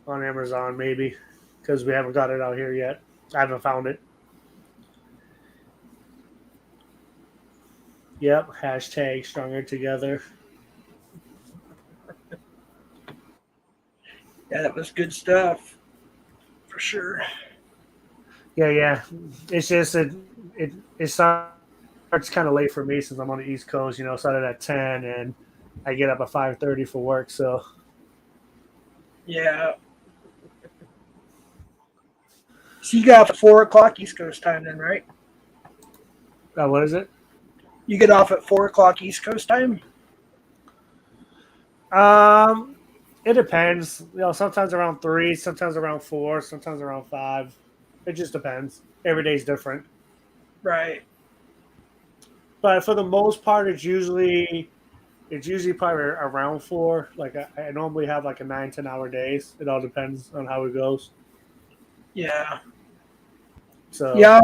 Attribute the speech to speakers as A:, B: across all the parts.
A: on Amazon, maybe, because we haven't got it out here yet. I haven't found it. Yep. Hashtag stronger together.
B: Yeah, that was good stuff for sure.
A: Yeah, yeah. It's just it starts kind of late for me since I'm on the East Coast. Started at 10 and I get up at 5:30 for work. So
B: Yeah. So you got off at 4 o'clock East Coast time then, right?
A: what is it?
B: You get off at 4 o'clock East Coast time.
A: Um, it depends. Sometimes around 3, sometimes around 4, sometimes around 5. It just depends. Every day's different.
B: Right.
A: But for the most part, it's usually probably around 4. Like I normally have like a 9-10 hour days. It all depends on how it goes.
B: Yeah.
A: So
B: Yeah.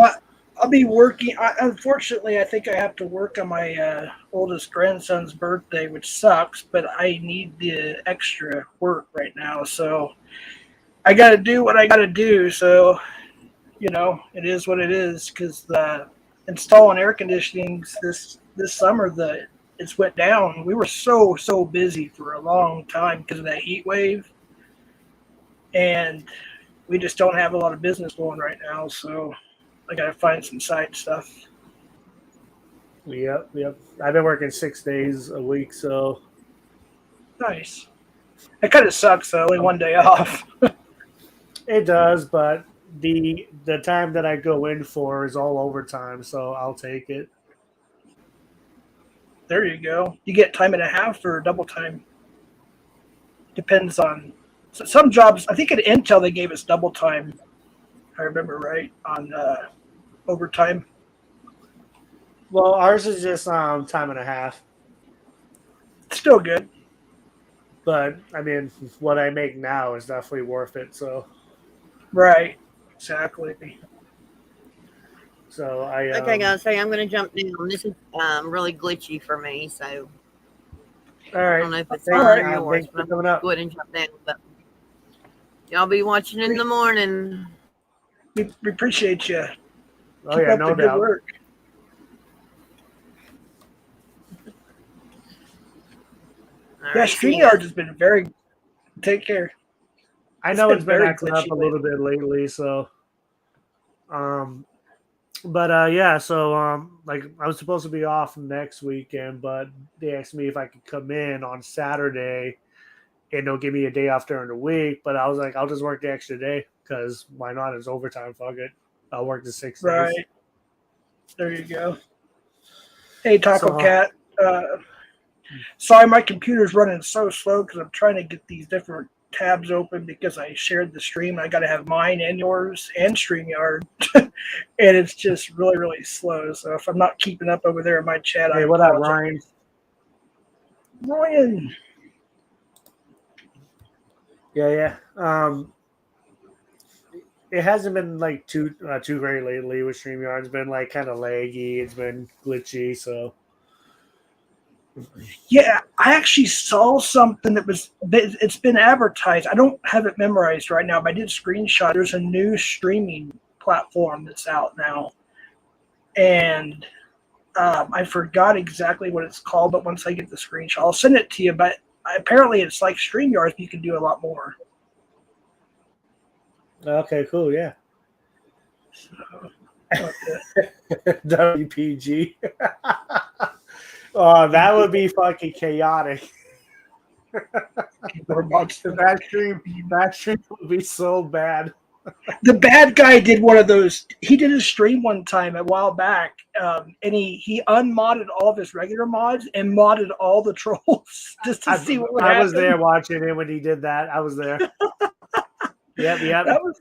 B: I'll be working. Unfortunately, I think I have to work on my oldest grandson's birthday, which sucks. But I need the extra work right now, so I got to do what I got to do. So it is what it is. Because the installing air conditionings this summer, it's went down. We were so busy for a long time because of that heat wave, and we just don't have a lot of business going right now. So I got to find some side stuff.
A: yep, yep. I've been working 6 days a week, so
B: Nice. It kind of sucks though. Only
A: um,
B: one day off.
A: it does. But the time that I go in for is all overtime, so I'll take it.
B: There you go. You get time and a half or double time. Depends on some jobs. I think at Intel they gave us double time. If I remember right on overtime.
A: Well, ours is just time and a half.
B: Still good.
A: But I mean, what I make now is definitely worth it.
B: Right. Exactly.
A: So I
C: Okay, guys. Hey, I'm going to jump down. This is really glitchy for me, so
A: all
C: I
A: right.
C: don't know if it's
B: All
C: mine
A: Thanks.
C: or
B: right.
C: yours,
A: Thanks
C: but
A: for
C: I'm going
A: coming
C: to
A: up.
C: go ahead and jump down. But y'all be watching in the morning.
B: We appreciate you.
A: Oh
B: Keep
A: yeah,
B: up the
A: no
B: good
A: doubt.
B: work.
C: All
B: Yeah,
C: right, see you
B: StreamYard
C: guys.
B: has been very. Take care.
A: I
B: It's
A: know
B: been
A: it's been
B: very
A: acting up
B: glitchy
A: a little
B: lately.
A: bit lately, so um but yeah, so like I was supposed to be off next weekend, but they asked me if I could come in on Saturday and they'll give me a day off during the week, but I was like I'll just work the extra day cuz why not? It's overtime, fuck it. I'll work the 6 days.
B: Right. There you go. Hey, Taco
A: So
B: Cat. Sorry, my computer's running so slow because I'm trying to get these different tabs open because I shared the stream. I got to have mine and yours and StreamYard, and it's just really slow. So if I'm not keeping up over there in my chat, I
A: hey, what up,
B: apologize.
A: Ryan?
B: Ryan,
A: Yeah, yeah. It hasn't been like too great lately with StreamYard. It's been like kind of laggy. It's been glitchy. So
B: yeah, I actually saw something that was. It's been advertised. I don't have it memorized right now, but I did screenshot. There's a new streaming platform that's out now, and I forgot exactly what it's called, but once I get the screenshot, I'll send it to you. But apparently, it's like StreamYard, but you can do a lot more.
A: okay, cool, yeah.
B: Okay.
A: WPG. Oh, that would be fucking chaotic.
B: More mods.
A: That stream would be so bad.
B: The bad guy did one of those. He did a stream one time a while back, and he unmodded all of his regular mods and modded all the trolls just to
A: I,
B: see what would
A: I was
B: happen.
A: there watching it when he did that. I was there. Yep, yep.
B: That was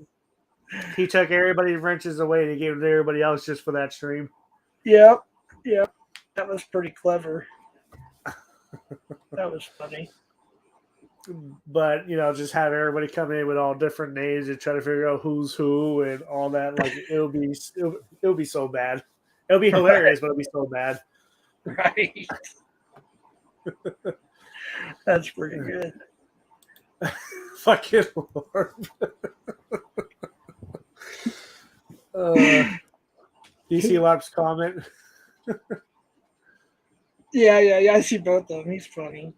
A: He took everybody's wrenches away and he gave it to everybody else just for that stream.
B: yep, yep. That was pretty clever. That was funny.
A: But just have everybody come in with all different names and try to figure out who's who and all that. Like it'll be so bad. It'll be hilarious, but it'll be so bad.
B: Right. That's pretty good.
A: Fucking Lord. DC Larp's comment.
B: Yeah. I see both of them. He's funny.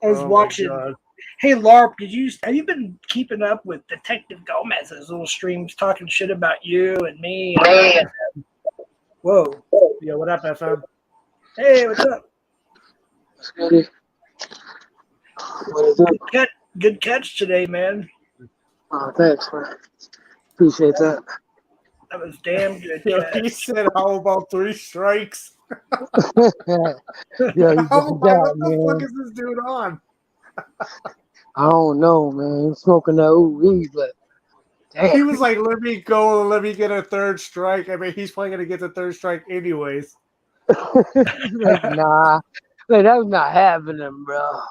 B: I was
A: Oh my
B: watching.
A: God.
B: Hey Larp, have you been keeping up with Detective Gomez's little streams talking shit about you and me? Whoa.
A: Yo, what up, FM?
B: Hey, what's up?
D: Scotty. What is it?
B: Good catch today, man.
D: Oh, thanks, man. Appreciate that.
B: That was damn good.
A: Yo,
B: catch.
A: he said, how about 3 strikes?
D: Yeah, you
A: I'm like, what the
D: man.
A: fuck is this dude on?
D: I don't know, man. I'm smoking that weed, but damn.
A: He was like, let me go and let me get a 3rd strike. I mean, he's probably going to get the 3rd strike anyways.
D: Like, nah. Like, that's not happening, bro.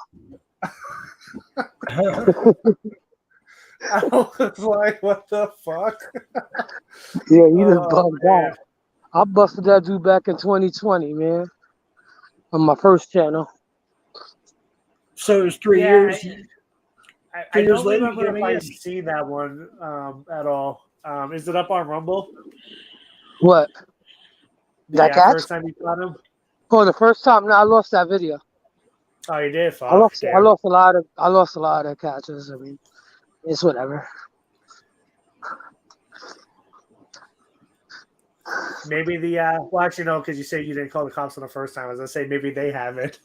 A: I was like, what the fuck?
D: Yeah, you just bugged
A: man.
D: out. I busted that dude back in 2020, man. On my first channel.
B: So it was 3 years.
A: I
B: years
A: don't
B: later,
A: remember
B: you
A: if
B: get
A: I
B: me
A: see that one at all. Is it up on Rumble?
D: What? That catch?
A: First time you caught him?
D: Oh, the first time? No, I lost that video.
A: Oh, you did? Fuck.
D: I lost
A: Damn.
D: a lot of catches. I mean, it's whatever.
A: Maybe well, actually, no, because you say you didn't call the cops on the first time. As I say, maybe they haven't.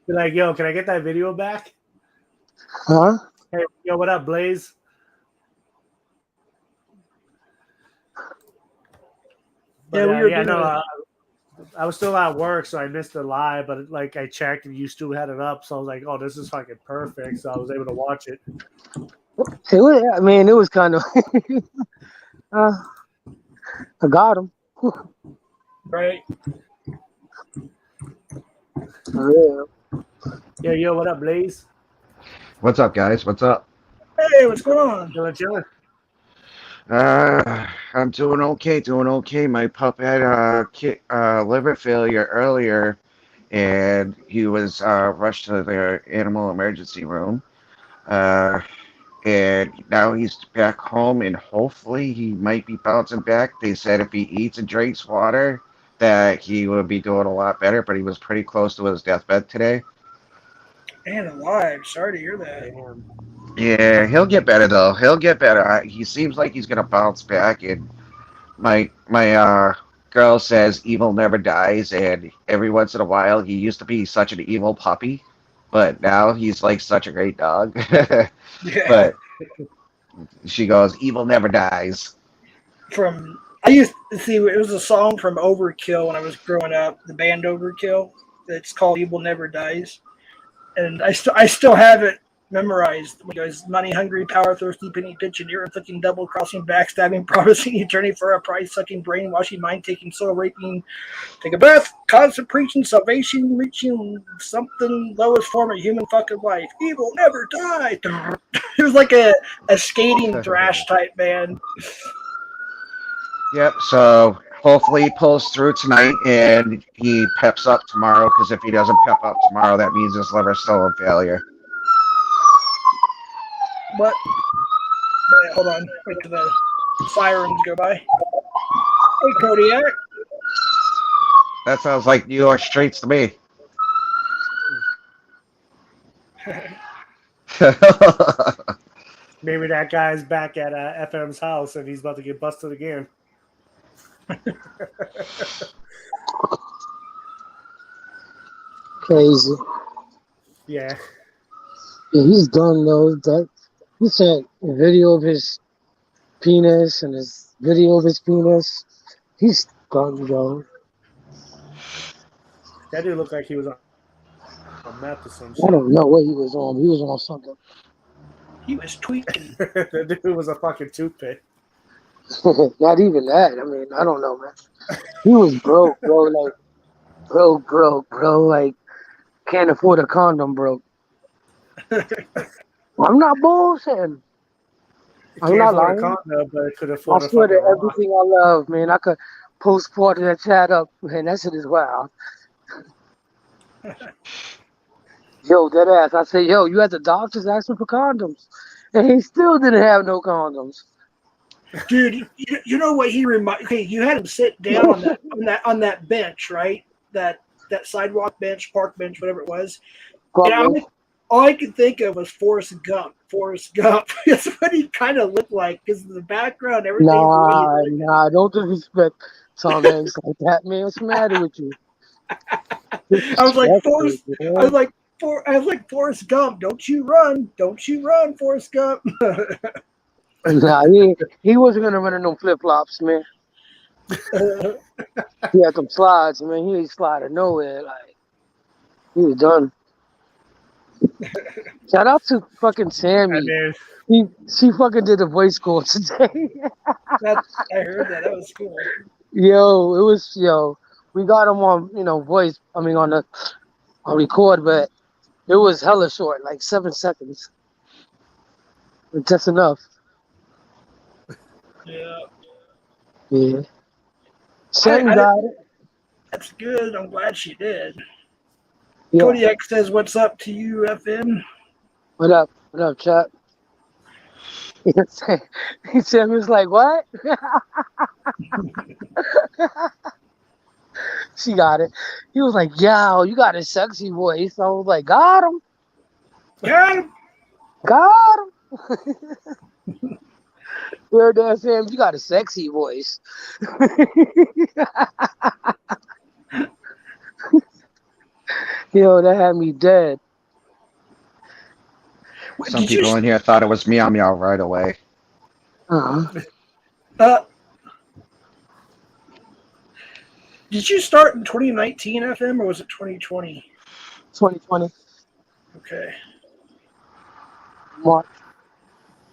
A: Be like, yo, can I get that video back?
D: Huh?
A: Hey, yo, what up, Blaze? But, I was still at work, so I missed the live. But like, I checked, and you still had it up. So I was like, oh, this is fucking perfect. So I was able to watch it.
D: It was kind of. I got him.
B: Right.
D: Yeah.
A: Yo, what up, Blaze?
E: What's up, guys? What's up?
B: Hey, what's going on?
A: Chilling.
E: I'm doing okay. My pup had liver failure earlier, and he was rushed to the animal emergency room. And now he's back home, and hopefully he might be bouncing back. They said if he eats and drinks water, that he would be doing a lot better, but he was pretty close to his deathbed today.
B: Man alive. Sorry to hear that.
A: Damn.
E: Yeah, he'll get better though. He'll get better. He seems like he's gonna bounce back. And my girl says evil never dies. And every once in a while, he used to be such an evil puppy, but now he's like such a great dog.
B: Yeah.
E: But she goes, evil never dies.
B: I used to see it was a song from Overkill when I was growing up. The band Overkill. It's called "Evil Never Dies," and I still have it memorized. It goes, money hungry, power thirsty, penny pitching, ear inflicting, double crossing, backstabbing, promising eternity for a price, sucking, brainwashing, mind taking, soul raping, take a breath, constant preaching, salvation, reaching something lowest form of human fucking life. Evil never die. It was like a skating thrash type band.
E: Yep. So hopefully he pulls through tonight and he peps up tomorrow. Because if he doesn't pep up tomorrow, that means his liver's still in failure.
B: What? Hold on. Wait till the sirens go by. Hey, Kodiak.
E: That sounds like New York streets to me.
A: Maybe that guy's back at FM's house and he's about to get busted again.
D: Crazy.
A: Yeah.
D: Yeah, he's done though. He sent a video of his penis and his video of his penis. He's done though.
A: That dude looked like he was on meth or some shit.
D: I don't know what he was on. He was on something.
B: He was tweaking.
A: The dude was a fucking toothpick.
D: Not even that. I mean, I don't know, man. He was broke, bro. Like, broke, bro. Like, can't afford a condom, broke. I'm not bullshitting. I'm not lying.
A: Condom, but it could afford
D: I swear to everything I love, man. I could post part of that chat up, man. That shit is wild. Yo, that ass. I said, yo, you had the doctors asking for condoms. And he still didn't have no condoms.
B: Dude, you know what he remind? Okay, you had him sit down on that bench, right? That sidewalk bench, park bench, whatever it was. And
D: Probably.
B: all I could think of was Forrest Gump. Forrest Gump. That's what he kind of looked like because the background, everything. The way he looked.
D: Nah, don't disrespect Tom Hanks like that, man. What's the matter with you?
B: I was like
D: Disrespectful,
B: Forrest. I was
D: man.
B: like I was like Forrest Gump. Don't you run? Don't you run, Forrest Gump?
D: Nah, he wasn't gonna run in no flip flops, man. He had some slides, man. He ain't sliding nowhere. Like he was done. Shout out to fucking
A: I
D: Sammy.
A: mean,
D: She fucking did a voice call today.
B: That I heard that. That was cool.
D: Yo. We got him on, voice. I mean, on record, but it was hella short, like 7 seconds. But that's enough.
B: Yeah,
D: Yeah.
B: I,
D: Sam
B: I
D: got it.
B: that's good. I'm glad she did.
D: Yeah.
B: Kodiak says, "What's up to you, FN?"
D: What up? What up, Chuck? Sam was like, what? She got it. He was like, yo, you got a sexy voice. I was like, got him.
B: Got him.
D: Got him. You heard that, Sam? You got a sexy voice. Yo, that had me dead.
E: Some
B: Did you
E: people in here thought it was meow meow right away.
D: Uh-huh.
B: uh, did you start in 2019 FM or was it 2020?
D: 2020,
B: Okay.
D: March.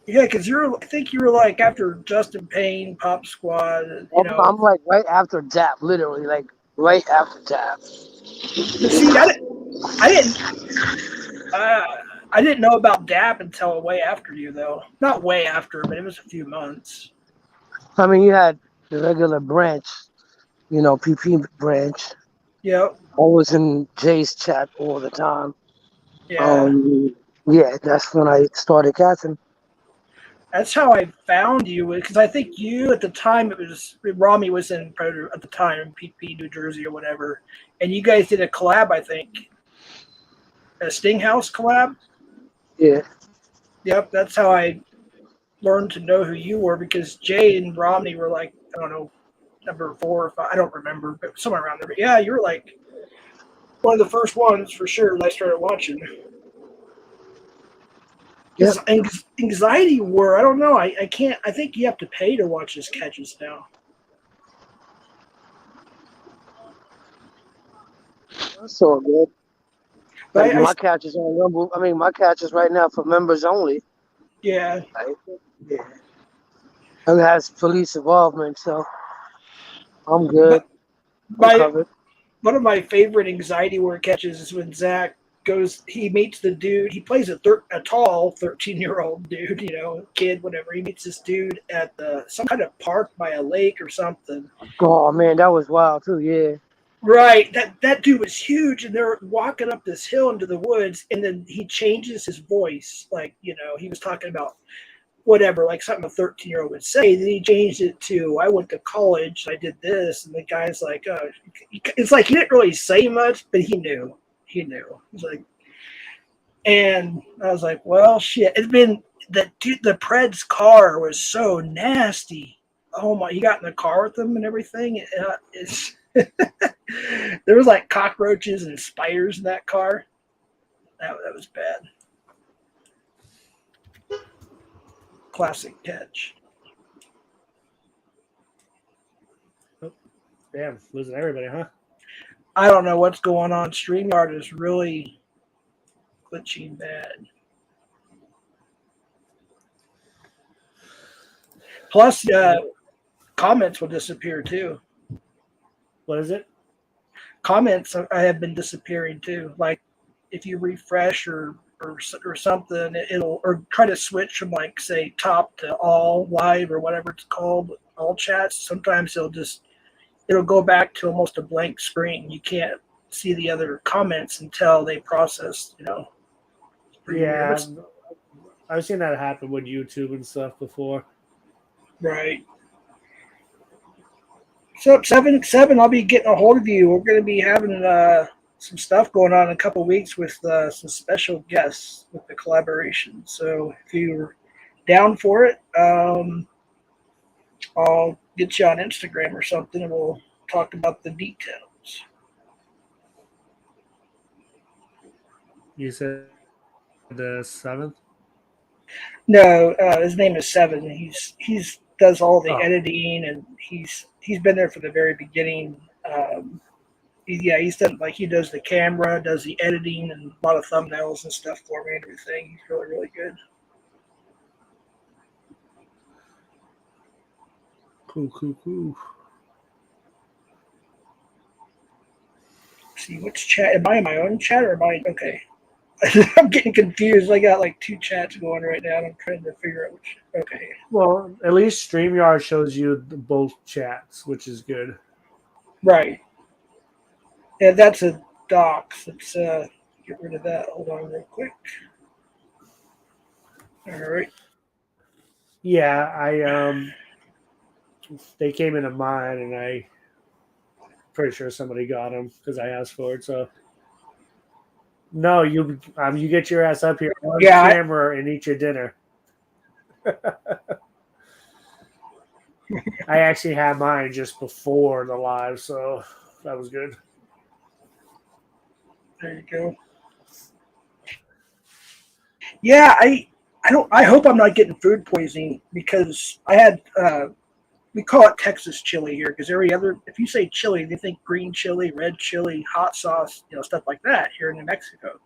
B: Yeah, because I think you were like after Justin Payne, Pop Squad,
D: I'm like right after DAP, literally, like right after DAP.
B: But see, I didn't, uh, I didn't know about DAP until way after you, though. Not way after, but it was a few months.
D: I mean, you had the regular branch, PP branch.
B: Yep.
D: I was in Jay's chat all the time.
B: Yeah.
D: Yeah, that's when I started catching.
B: That's how I found you, because I think you at the time Rami was in Predator at the time, PP New Jersey or whatever, and you guys did a collab, I think, a Stinghouse collab.
D: Yeah.
B: Yep, that's how I learned to know who you were because Jay and Romney were like, I don't know, number 4 or 5, I don't remember, but somewhere around there. But yeah, you were like one of the first ones for sure that I started watching.
D: Yep.
B: Because Anxiety War, I don't know. I can't. I think you have to pay to watch his catches now.
D: That's all good.
B: But
D: Like my catches on Rumble. I mean, my catches right now for members only.
B: yeah.
D: Like, yeah. And it has police involvement, so I'm good. I'm covered.
B: One of my favorite Anxiety War catches is when Zach he meets the dude. He plays a tall 13-year-old dude, kid, whatever. He meets this dude at some kind of park by a lake or something.
D: Oh man, that was wild too. Yeah.
B: Right, that dude was huge, and they're walking up this hill into the woods, and then he changes his voice, like he was talking about whatever, like something a 13-year-old would say. Then he changed it to, "I went to college, I did this," and the guy's like, it's like he didn't really say much, but he knew. He's like, and I was like, well, shit. It's been the Preds car was so nasty. Oh my! He got in the car with them and everything. It's there was like cockroaches and spiders in that car. That was bad. Classic catch.
A: oh, damn, losing everybody, huh?
B: I don't know what's going on. StreamYard is really glitching bad. Plus, comments will disappear too.
A: What is it?
B: Comments have been disappearing too. Like if you refresh or something, it'll or try to switch from like say top to all live or whatever it's called, all chats. Sometimes it'll go back to almost a blank screen. You can't see the other comments until they process. It's pretty weird.
A: Yeah, I've seen that happen with YouTube and stuff before.
B: Right. So 7 I'll be getting a hold of you. We're going to be having some stuff going on in a couple weeks with some special guests with the collaboration. So if you're down for it, I'll get you on Instagram or something, and we'll talk about the details.
A: You said the 7th?
B: No, his name is Seven. He's does all the
A: Oh,
B: editing, and he's been there from the very beginning. He's done, like, he does the camera, does the editing, and a lot of thumbnails and stuff for me and everything. He's really, really good.
A: cool.
B: Let's see, which chat? Am I in my own chat or am I okay? I'm getting confused. I got like 2 chats going right now, and I'm trying to figure out which. Okay,
A: Well, at least StreamYard shows you both chats, which is good.
B: right. Yeah, that's a docs. Let's get rid of that. Hold on, real quick. All right.
A: Yeah, they came into mine, and I pretty sure somebody got them because I asked for it. So no, you get your ass up here on
B: Yeah,
A: camera and eat your dinner. I actually had mine just before the live, so that was good.
B: there you go. Yeah, I don't. I hope I'm not getting food poisoning because I had. We call it Texas chili here because if you say chili, they think green chili, red chili, hot sauce, stuff like that here in New Mexico.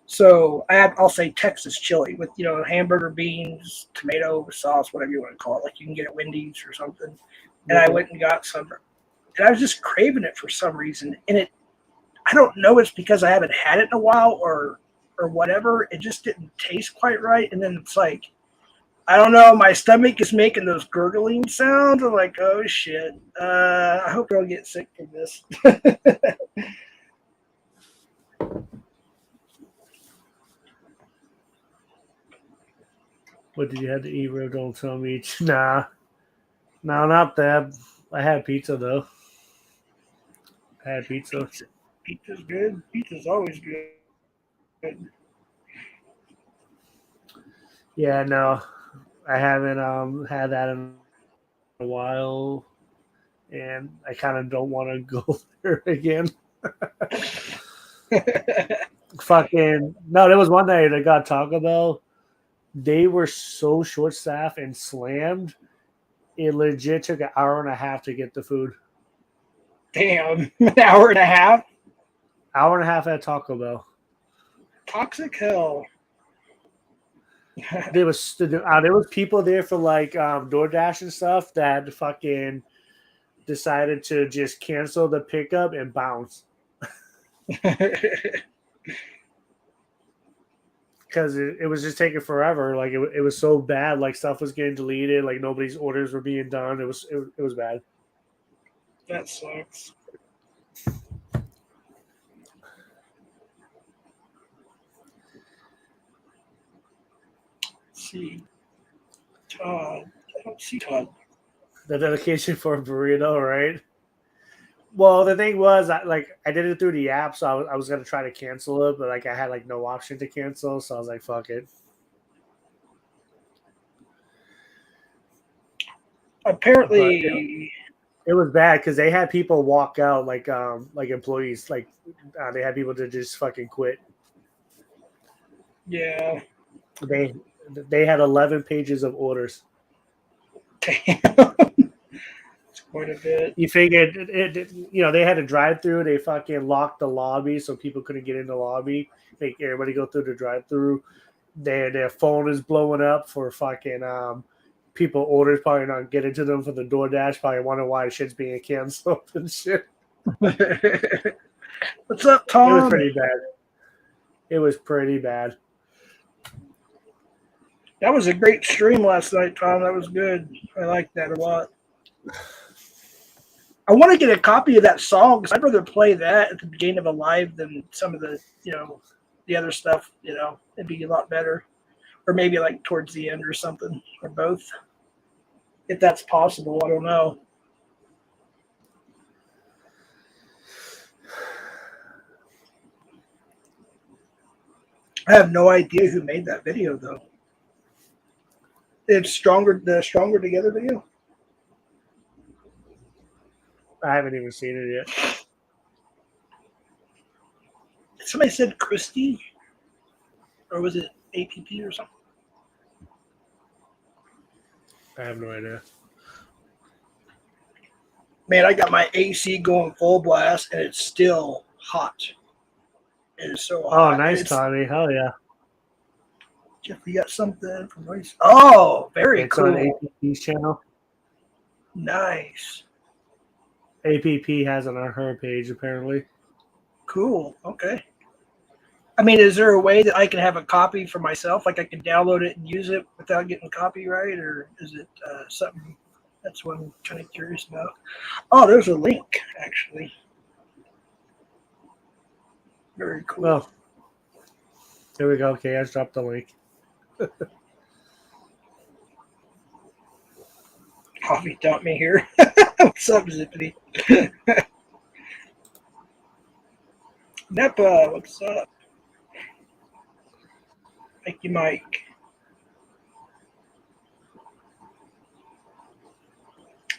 B: So I'll say Texas chili with hamburger beans, tomato sauce, whatever you want to call it. Like you can get at Wendy's or something. And I went and got some, and I was just craving it for some reason. And I don't know, it's because I haven't had it in a while or whatever. It just didn't taste quite right. And then it's like, I don't know, my stomach is making those gurgling sounds. I'm like, oh shit. I hope I don't get sick from this.
A: What did you have to eat, bro? Don't tell me. Nah, no, not that. I had pizza though. I had pizza.
B: Pizza's good. Pizza's always good.
A: Yeah, no, I haven't had that in a while, and I kind of don't want to go there again. Fucking no, there was one night I got Taco Bell. They were so short staffed and slammed. It legit took an hour and a half to get the food.
B: Damn, an hour and a half?
A: Hour and a half at Taco Bell.
B: Toxic hell.
A: There was people there for like DoorDash and stuff that fucking decided to just cancel the pickup and bounce because it was just taking forever. Like it was so bad. Like stuff was getting deleted. Like nobody's orders were being done. It was bad.
B: That sucks. Let's see. Todd. I don't see Todd.
A: The dedication for a burrito, right? Well, the thing was, I did it through the app, so I was gonna try to cancel it, but like I had like no option to cancel, so I was like, "Fuck it."
B: Apparently,
A: it was bad because they had people walk out, like employees, like they had people to just fucking quit.
B: yeah.
A: They had 11 pages of orders.
B: Damn. It's quite a bit.
A: You figured they had a drive-through. They fucking locked the lobby so people couldn't get in the lobby. Make everybody go through the drive-through. Their phone is blowing up for fucking people orders probably not getting to them for the DoorDash. Probably wonder why shit's being canceled and shit.
B: What's up, Tom?
A: It was pretty bad. It was pretty bad.
B: That was a great stream last night, Tom. That was good. I liked that a lot. I want to get a copy of that song because I'd rather play that at the beginning of a live than some of the, the other stuff. It'd be a lot better, or maybe like towards the end or something, or both, if that's possible. I don't know. I have no idea who made that video though. It's the Stronger Together video.
A: I haven't even seen it yet.
B: Somebody said Christy, or was it APP or something?
A: I have no idea.
B: Man, I got my AC going full blast, and it's still hot. It is so hot.
A: Oh, nice, Tommy. Hell yeah.
B: Jeff, you got something from Royce? Oh, very
A: It's
B: cool.
A: on APP's channel.
B: Nice.
A: APP has it on her page, apparently.
B: Cool. Okay. I mean, is there a way that I can have a copy for myself? Like I can download it and use it without getting copyright, or is it something? That's what I'm kind of curious about. Oh, there's a link, actually. Very cool.
A: Well, here we go. Okay, I just dropped the link.
B: Coffee dumped me here. What's up, Zippity? Nepa, what's up? Thank you, Mike.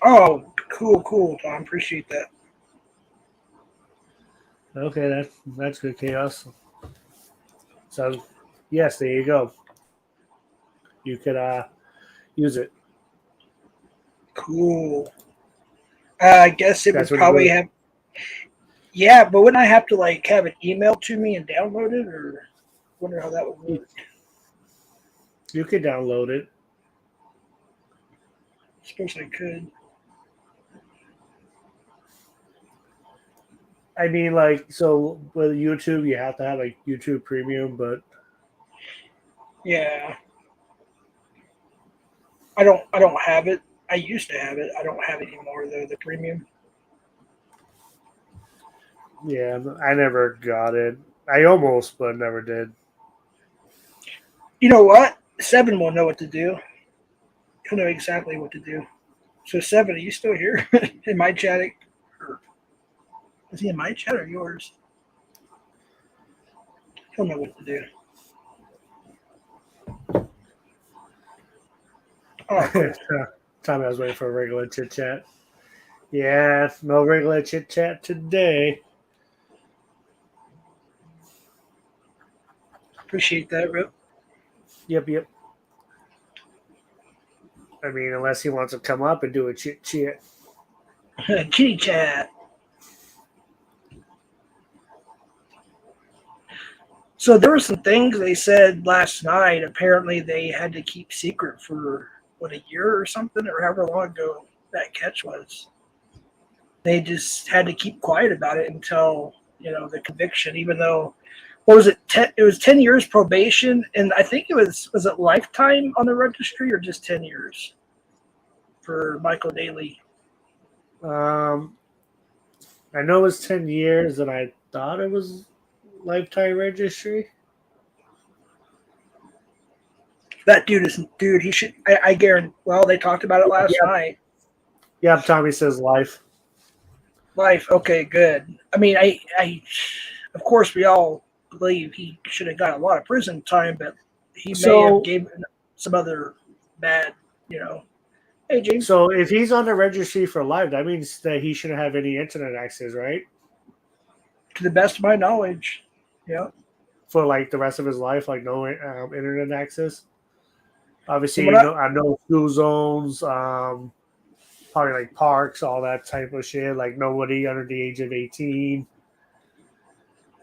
B: Oh, cool, Tom. Appreciate that.
A: Okay, that's good, Chaos. So, yes, there you go. You could use it.
B: Cool. I guess it
A: That's
B: would
A: what you
B: probably
A: do.
B: have. Yeah, but wouldn't I have to like have it emailed to me and download it, or wonder how that would work?
A: You could download it.
B: I suppose I could.
A: I mean, like, so with YouTube, you have to have like YouTube Premium, but
B: Yeah. I don't have it. I used to have it. I don't have it anymore though, the premium.
A: yeah, I never got it. I almost, but never did.
B: You know what? Seven will know what to do. He'll know exactly what to do. So Seven, are you still here in my chat? Is he in my chat or yours? He'll know what to do. Oh, cool.
A: Tommy, I was waiting for a regular chit chat. Yeah, no regular chit chat today.
B: Appreciate that, Rip.
A: Yep. I mean, unless he wants to come up and do a chit chat.
B: Kitty chat. So there were some things they said last night. Apparently, they had to keep secret for a year or something, or however long ago that catch was. They just had to keep quiet about it until the conviction. Even though, what was it? It was 10 years probation, and I think it was it lifetime on the registry or just 10 years for Michael Daly.
A: I know it was 10 years, and I thought it was lifetime registry.
B: That dude. He should. I guarantee. Well, they talked about it last night.
A: Yep, Tommy says life.
B: Life. Okay, good. I mean, I of course we all believe he should have got a lot of prison time, but he may have given some other bad, Hey, James.
A: So if he's on the registry for life, that means that he shouldn't have any internet access, right?
B: To the best of my knowledge, yeah.
A: For like the rest of his life, like no internet access. Obviously,
B: So
A: no school zones, probably like parks, all that type of shit. Like nobody under the age of 18.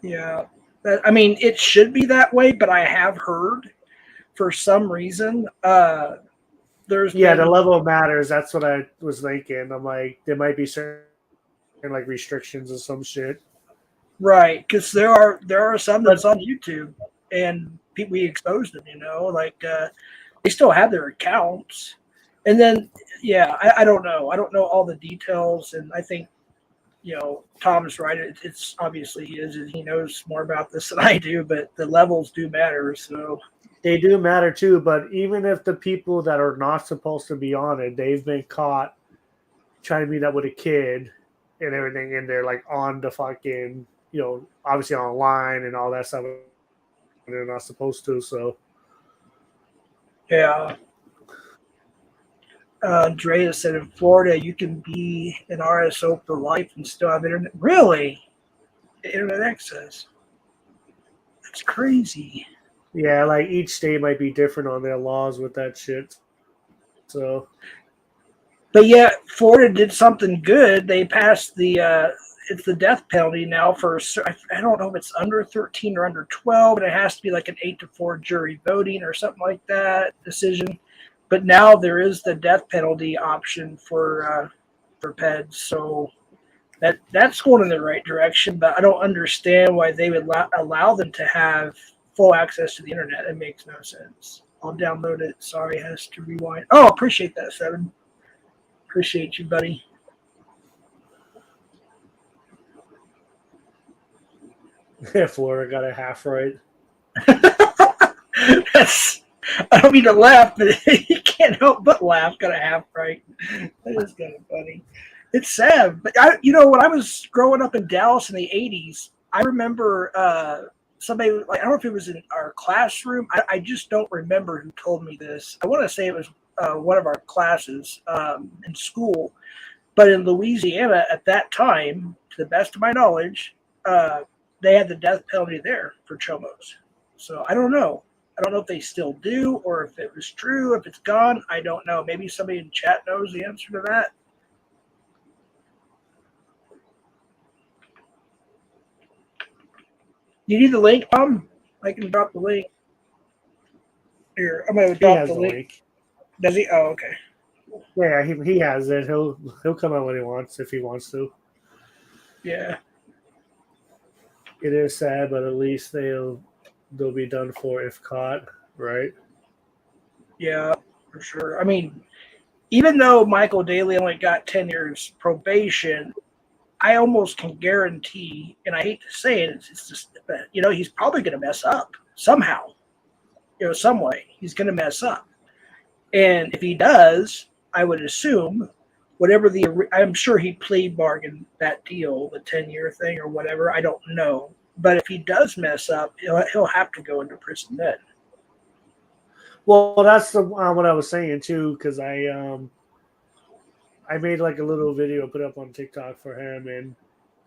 B: Yeah, I mean, it should be that way, but I have heard for some reason there's
A: the level matters. That's what I was thinking. I'm like, there might be certain like restrictions or some shit.
B: Right, because there are some that's on YouTube, and we exposed them. Like they still have their accounts, and then I don't know. I don't know all the details, and I think Tom's right. It's obviously he knows more about this than I do, but the levels do matter. So
A: They do matter too, but even if the people that are not supposed to be on it, they've been caught trying to meet up with a kid and everything, and they're like on the fucking, obviously online and all that stuff. They're not supposed to, so.
B: yeah. Andrea said in Florida you can be an RSO for life and still have internet. Really? Internet access. That's crazy.
A: Yeah, like each state might be different on their laws with that shit. So.
B: But yeah, Florida did something good. They passed it's the death penalty now for, I don't know if it's under 13 or under 12, and it has to be like an 8-4 jury voting or something like that decision. But now there is the death penalty option for Peds, so that's going in the right direction. But I don't understand why they would allow them to have full access to the internet. It makes no sense. I'll download it. Sorry, it has to rewind. Oh, appreciate that, Seven. Appreciate you, buddy.
A: Florida got it half right.
B: I don't mean to laugh, but you can't help but laugh. Got a half right. That is kind of funny. It's sad, but when I was growing up in Dallas in the '80s, I remember somebody, like, I don't know if it was in our classroom. I just don't remember who told me this. I want to say it was one of our classes in school, but in Louisiana at that time, to the best of my knowledge, they had the death penalty there for chomos. So I don't know. I don't know if they still do or if it was true, if it's gone. I don't know. Maybe somebody in chat knows the answer to that. You need the link, Tom? I can drop the link. Here, I'm going to drop the link. Does he? Oh, okay.
A: Yeah, he has it. He'll come out when he wants, if he wants to.
B: Yeah.
A: It is sad, but at least they'll be done for if caught, right?
B: Yeah, for sure. I mean, even though Michael Daly only got 10 years probation, I almost can guarantee, and I hate to say it, it's just, he's probably going to mess up somehow. Some way. He's going to mess up. And if he does, I would assume I'm sure he plea bargained that deal, the 10-year thing or whatever. I don't know. But if he does mess up, he'll have to go into prison then.
A: Well, that's what I was saying too, because I made like a little video put up on TikTok for him, and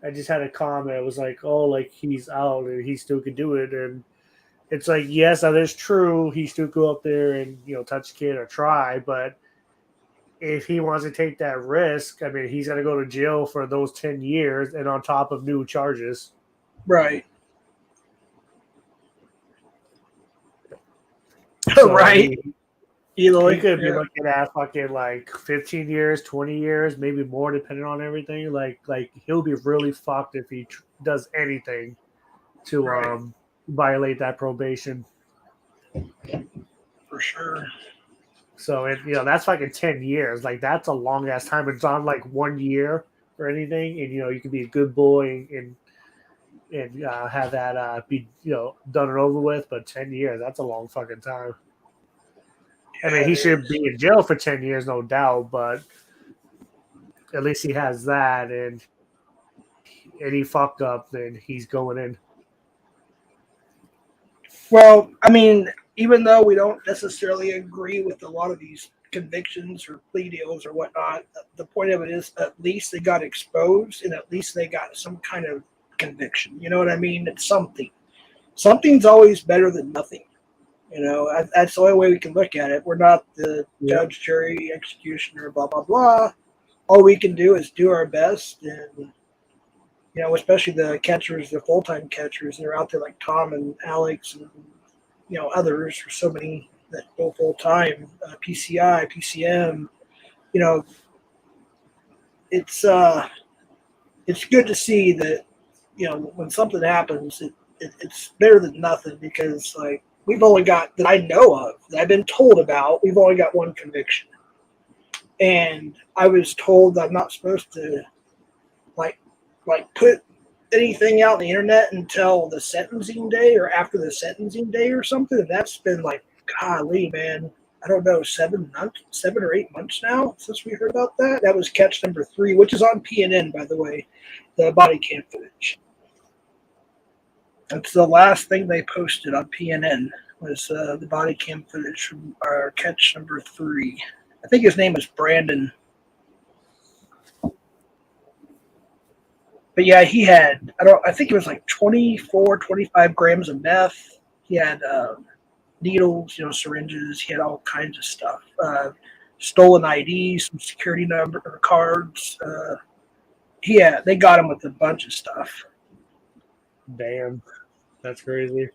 A: I just had a comment. It was like, oh, like he's out and he still could do it, and it's like, yes, that is true. He still go up there and touch a kid or try, but if he wants to take that risk, I mean, he's got to go to jail for those 10 years and on top of new charges.
B: Right.
A: So
B: right.
A: He could be looking at fucking like 15 years, 20 years, maybe more, depending on everything. Like he'll be really fucked if he does anything to violate that probation.
B: For sure.
A: So that's fucking 10 years. Like that's a long ass time. It's on like 1 year or anything, and you can be a good boy and have that be done and over with. But 10 years, that's a long fucking time. I mean, he should be in jail for 10 years, no doubt. But at least he has that, and he fucked up, then he's going in.
B: Well, I mean, even though we don't necessarily agree with a lot of these convictions or plea deals or whatnot, the point of it is at least they got exposed and at least they got some kind of conviction. You know what I mean? It's something. Something's always better than nothing. That's the only way we can look at it. We're not the judge, jury, executioner, blah, blah, blah. All we can do is do our best. And, especially the catchers, the full-time catchers, they're out there like Tom and Alex and, others, or so many that go full-time, PCI, PCM, it's good to see that, when something happens, it's better than nothing because, like, we've only got, that I know of, that I've been told about, we've only got one conviction. And I was told that I'm not supposed to, like, like put anything out on the internet until the sentencing day or after the sentencing day or something. And that's been like, golly, man, I don't know, 7 or 8 months now since we heard about that. That was catch number 3, which is on PNN, by the way, the body cam footage. That's the last thing they posted on PNN was the body cam footage from our catch number 3. I think his name was Brandon. But yeah, he had, I think it was like 24, 25 grams of meth. He had needles, syringes. He had all kinds of stuff. Stolen IDs, some security number or cards. They got him with a bunch of stuff.
A: Damn, that's crazy.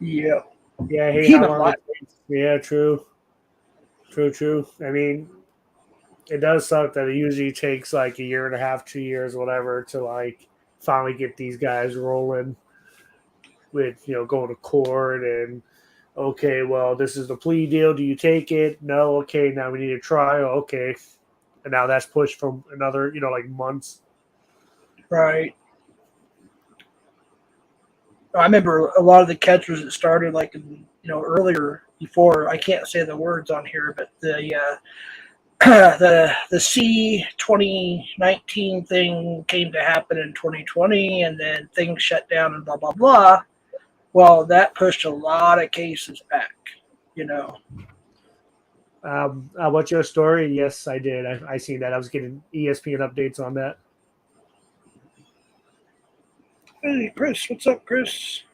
B: Yeah.
A: Yeah, hey,
B: He
A: how
B: was
A: long
B: alive.
A: it takes. Yeah, true. I mean, it does suck that it usually takes like a year and a half, 2 years, whatever, to like finally get these guys rolling with going to court and okay, well, this is the plea deal. Do you take it? No. Okay, now we need a trial. Okay, and now that's pushed from another like months.
B: Right. I remember a lot of the catchers that started like earlier before. I can't say the words on here, but the the C 2019 thing came to happen in 2020, and then things shut down and blah blah blah. Well, that pushed a lot of cases back.
A: What's your story? Yes, I did. I seen that. I was getting ESPN updates on that.
B: Hey, Chris, what's up, Chris?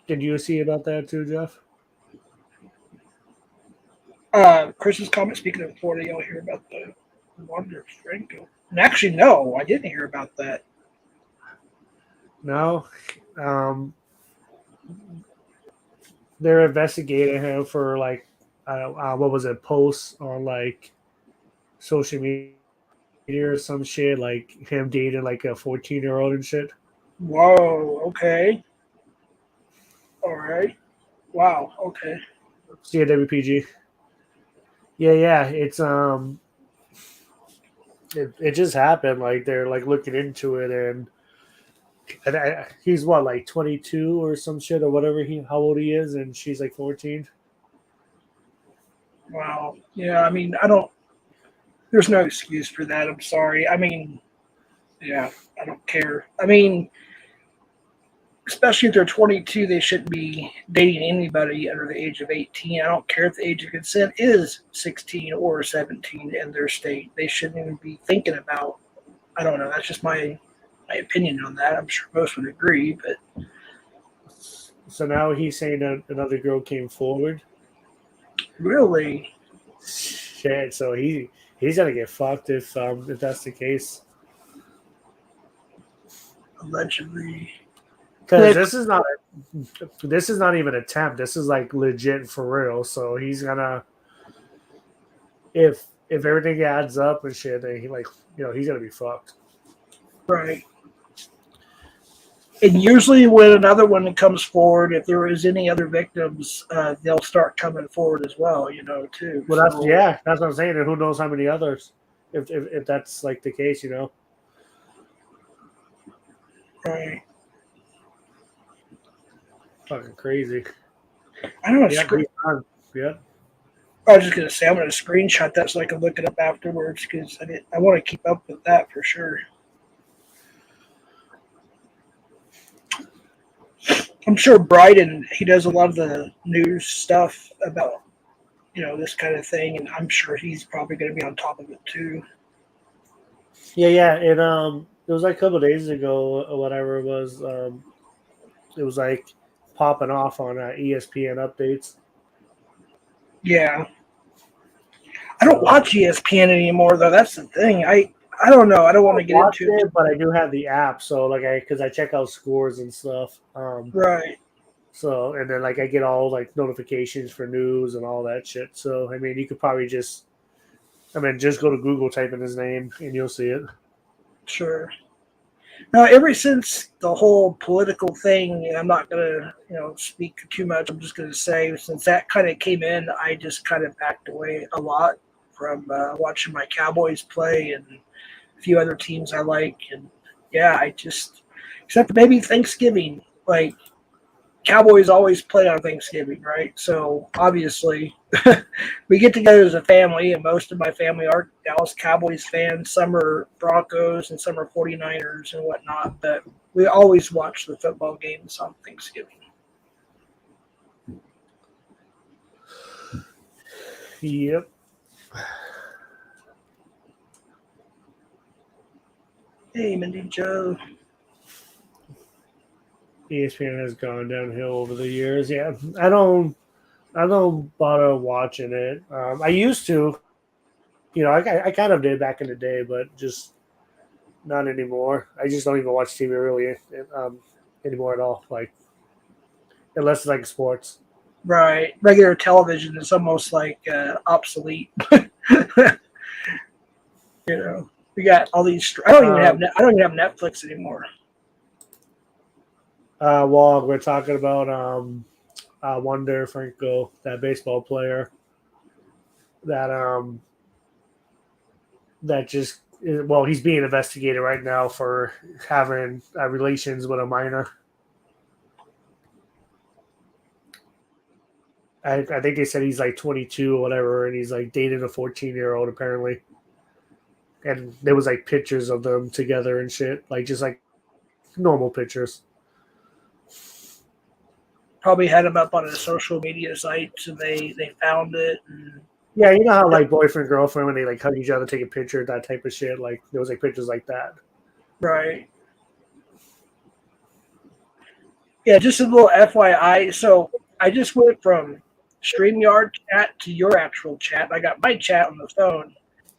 A: Did you see about that too, Jeff?
B: Chris's comment. Speaking of Florida, y'all hear about the Wander Franco? And actually, no, I didn't hear about that.
A: No. They're investigating him for like what was it, posts on like social media or some shit, like him dating like a 14-year-old and shit.
B: Whoa. Okay. All right. Wow. Okay.
A: CWPG. Yeah. It's it just happened. Like they're like looking into it, and he's what, like 22 or some shit or whatever how old he is, and she's like 14.
B: Wow. Yeah. I mean, There's no excuse for that. I'm sorry. I mean, yeah. I don't care. I mean, especially if they're 22, they shouldn't be dating anybody under the age of 18. I don't care if the age of consent is 16 or 17 in their state. They shouldn't even be thinking about. I don't know. That's just my opinion on that. I'm sure most would agree, but
A: So now he's saying that another girl came forward.
B: really,
A: Shit. So he's gonna get fucked if that's the case.
B: allegedly.
A: Because this is not even an attempt. This is like legit for real. So he's gonna, if everything adds up and shit, then he's gonna be fucked.
B: Right. And usually when another one comes forward, if there is any other victims, they'll start coming forward as well, too.
A: Well, that's what I'm saying. And who knows how many others, if that's like the case,
B: Right.
A: Fucking crazy.
B: I don't know.
A: Yeah.
B: I was just gonna say I'm gonna screenshot that so I can look it up afterwards because I want to keep up with that for sure. I'm sure Bryden, he does a lot of the news stuff about this kind of thing, and I'm sure he's probably going to be on top of it too.
A: Yeah. It was like a couple of days ago or whatever it was. It was like popping off on ESPN updates.
B: Yeah, I don't watch ESPN anymore though. That's the thing. I don't know. I don't want to get into it,
A: but I do have the app, so like because I check out scores and stuff.
B: Right.
A: So and then like I get all like notifications for news and all that shit. So I mean, you could probably just go to Google, type in his name, and you'll see it.
B: Sure. Now, ever since the whole political thing, I'm not going to, speak too much. I'm just going to say, since that kind of came in, I just kind of backed away a lot from watching my Cowboys play and a few other teams I like. And yeah, except for maybe Thanksgiving, like Cowboys always play on Thanksgiving, right? So obviously we get together as a family, and most of my family are Dallas Cowboys fans. Some are Broncos and some are 49ers and whatnot, but we always watch the football games on Thanksgiving.
A: Yep.
B: Hey, Mindy Joe.
A: ESPN has gone downhill over the years. Yeah, I don't bother watching it. I used to, I kind of did back in the day, but just not anymore. I just don't even watch TV really anymore at all. Like unless it's like sports.
B: Right. Regular television is almost like obsolete. We got all these. I don't even have Netflix anymore.
A: Well, we're talking about Wander Franco, that baseball player that that just well, he's being investigated right now for having relations with a minor. I think they said he's like 22 or whatever, and he's like dating a 14-year-old apparently. And there was like pictures of them together and shit, like just like normal pictures.
B: Probably had them up on a social media site, so they found it. And
A: Yeah, you know how like boyfriend girlfriend when they like hug each other, take a picture, that type of shit. Like there was like pictures like that.
B: right. Yeah, just a little FYI. So I just went from StreamYard chat to your actual chat. I got my chat on the phone.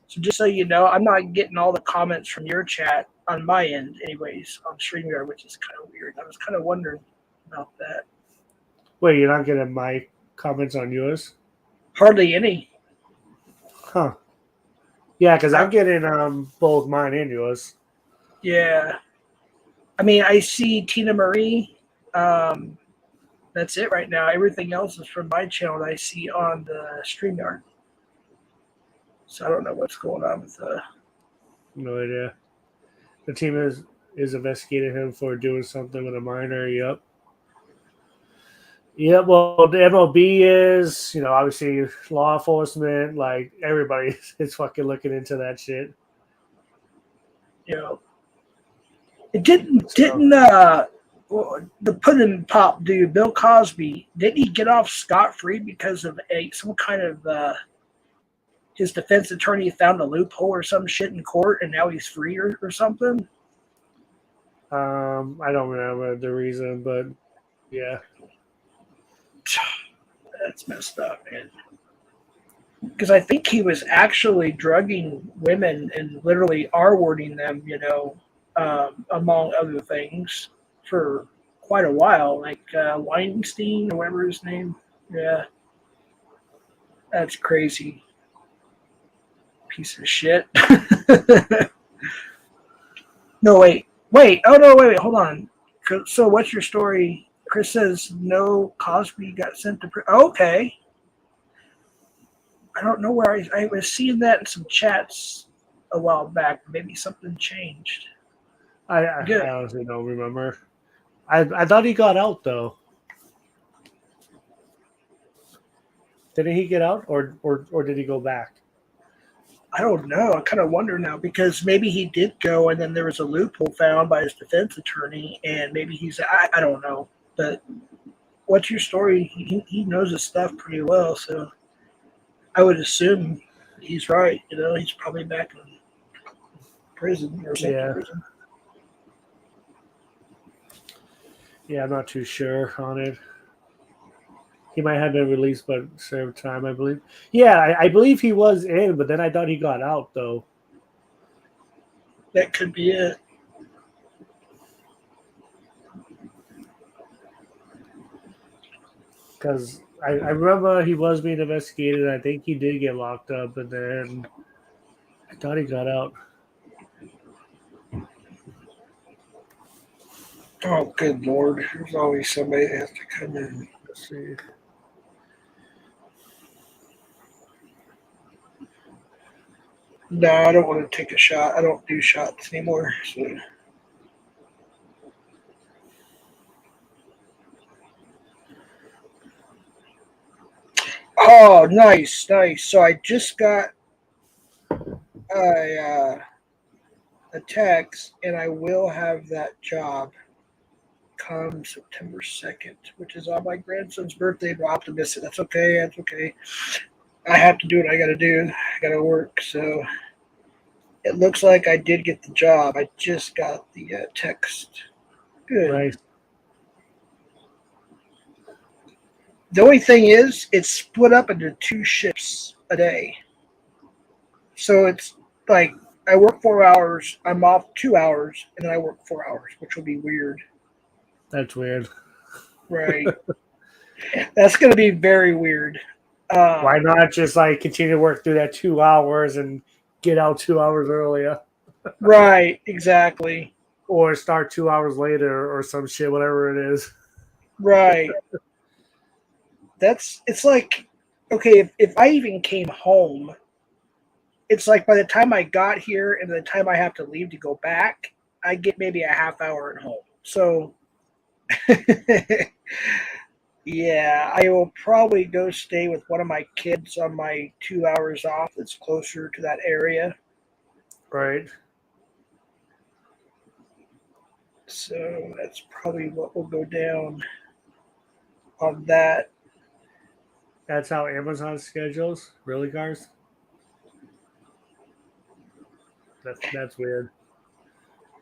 B: So just so you know, I'm not getting all the comments from your chat on my end, anyways, on StreamYard, which is kind of weird. I was kind of wondering about that.
A: Wait, you're not getting my comments on yours?
B: Hardly any.
A: Huh. Yeah, because I'm getting both mine and yours.
B: Yeah. I mean, I see Tina Marie. That's it right now. Everything else is from my channel that I see on the StreamYard. So I don't know what's going on with
A: No idea. The team is investigating him for doing something with a minor. Yep. Yeah, well, the MLB is, obviously law enforcement, like everybody is fucking looking into that shit.
B: It didn't the pudding pop dude, Bill Cosby, didn't he get off scot free because of some kind of his defense attorney found a loophole or some shit in court and now he's free or something?
A: I don't remember the reason, but yeah.
B: That's messed up, man. Because I think he was actually drugging women and literally R-wording them, among other things, for quite a while. Like Weinstein or whatever his name. Yeah. That's crazy. Piece of shit. No, wait. Oh, no, wait. Hold on. So what's your story? Chris says no, Cosby got sent to prison. Okay. I don't know where I was seeing that in some chats a while back. Maybe something changed.
A: I honestly don't remember. I thought he got out though. Didn't he get out, or did he go back?
B: I don't know. I kind of wonder now because maybe he did go, and then there was a loophole found by his defense attorney, and maybe he's. I don't know. But what's your story? He knows his stuff pretty well, so I would assume he's right. He's probably back in prison or sent to prison.
A: Yeah, I'm not too sure on it. He might have been released but served time, I believe. Yeah, I believe he was in, but then I thought he got out, though.
B: That could be it.
A: Because I remember he was being investigated. I think he did get locked up, and then I thought he got out.
B: Oh, good Lord. There's always somebody that has to come in.
A: Let's see.
B: No, I don't want to take a shot. I don't do shots anymore. So. Oh, nice, nice. So I just got a text, and I will have that job come September 2nd, which is on my grandson's birthday. I'm optimistic. That's okay. That's okay. I have to do what I got to do. I got to work. So it looks like I did get the job. I just got the text. Good.
A: Nice.
B: The only thing is, it's split up into 2 shifts a day. So it's like I work 4 hours, I'm off 2 hours, and then I work 4 hours, which will be weird.
A: That's weird.
B: Right. That's going to be very weird.
A: Why not just like continue to work through that 2 hours and get out 2 hours earlier,
B: Right, exactly.
A: or start 2 hours later, or some shit, whatever it is.
B: Right. It's like, okay, if I even came home, it's like by the time I got here and the time I have to leave to go back, I get maybe a half hour at home. So, yeah, I will probably go stay with one of my kids on my 2 hours off that's closer to that area.
A: Right.
B: So that's probably what will go down on that.
A: That's how Amazon schedules. Really, cars? That's weird.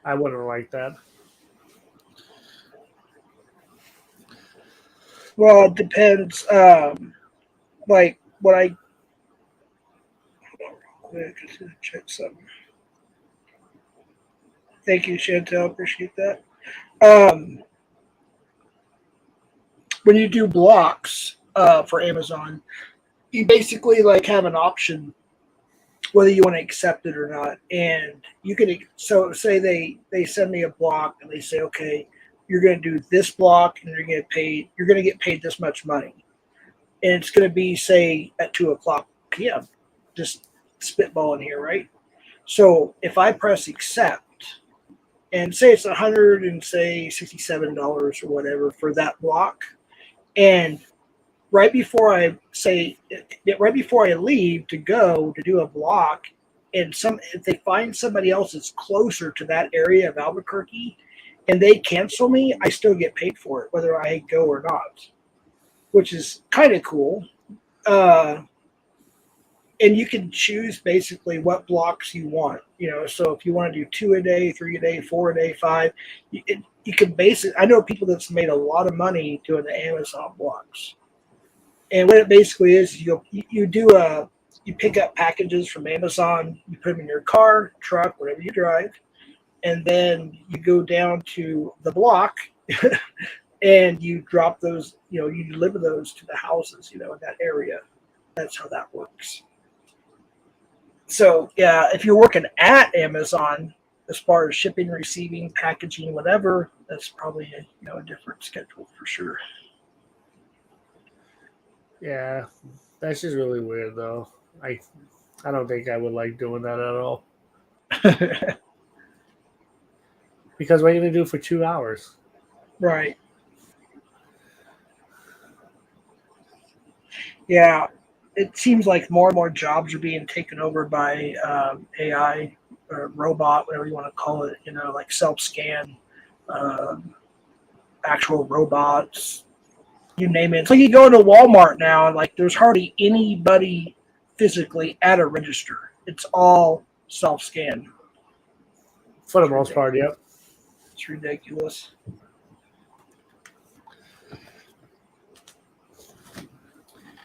A: I wouldn't like that.
B: Well, it depends. Like what I quick to check something. Thank you, Chantel. Appreciate that. Um, when you do blocks for Amazon, you basically like have an option whether you want to accept it or not. And you can say they send me a block and they say, okay, you're going to do this block and you're going to get paid this much money, and it's going to be say at 2 o'clock p.m. Just spitballing here, right? So if I press accept and say it's 100 and say $67 or whatever for that block, and right before right before I leave to go to do a block, and if they find somebody else that's closer to that area of Albuquerque and they cancel me, I still get paid for it whether I go or not, which is kind of cool. Uh, and you can choose basically what blocks you want. So if you want to do 2 a day, 3 a day, 4 a day, five, you can basically. I know people that's made a lot of money doing the Amazon blocks. And what it basically is, you pick up packages from Amazon, you put them in your car, truck, whatever you drive, and then you go down to the block and you drop those. You deliver those to the houses, in that area. That's how that works. So yeah, if you're working at Amazon, as far as shipping, receiving, packaging, whatever, that's probably a different schedule for sure.
A: Yeah, that's just really weird, though. I don't think I would like doing that at all. Because what are you gonna do for 2 hours?
B: Right. Yeah, it seems like more and more jobs are being taken over by AI or robot, whatever you want to call it. Like self-scan, um, actual robots. You name it. It's like you go into Walmart now, and like there's hardly anybody physically at a register. It's all self-scan.
A: For the
B: It's
A: most part,
B: ridiculous.
A: yep.
B: It's ridiculous.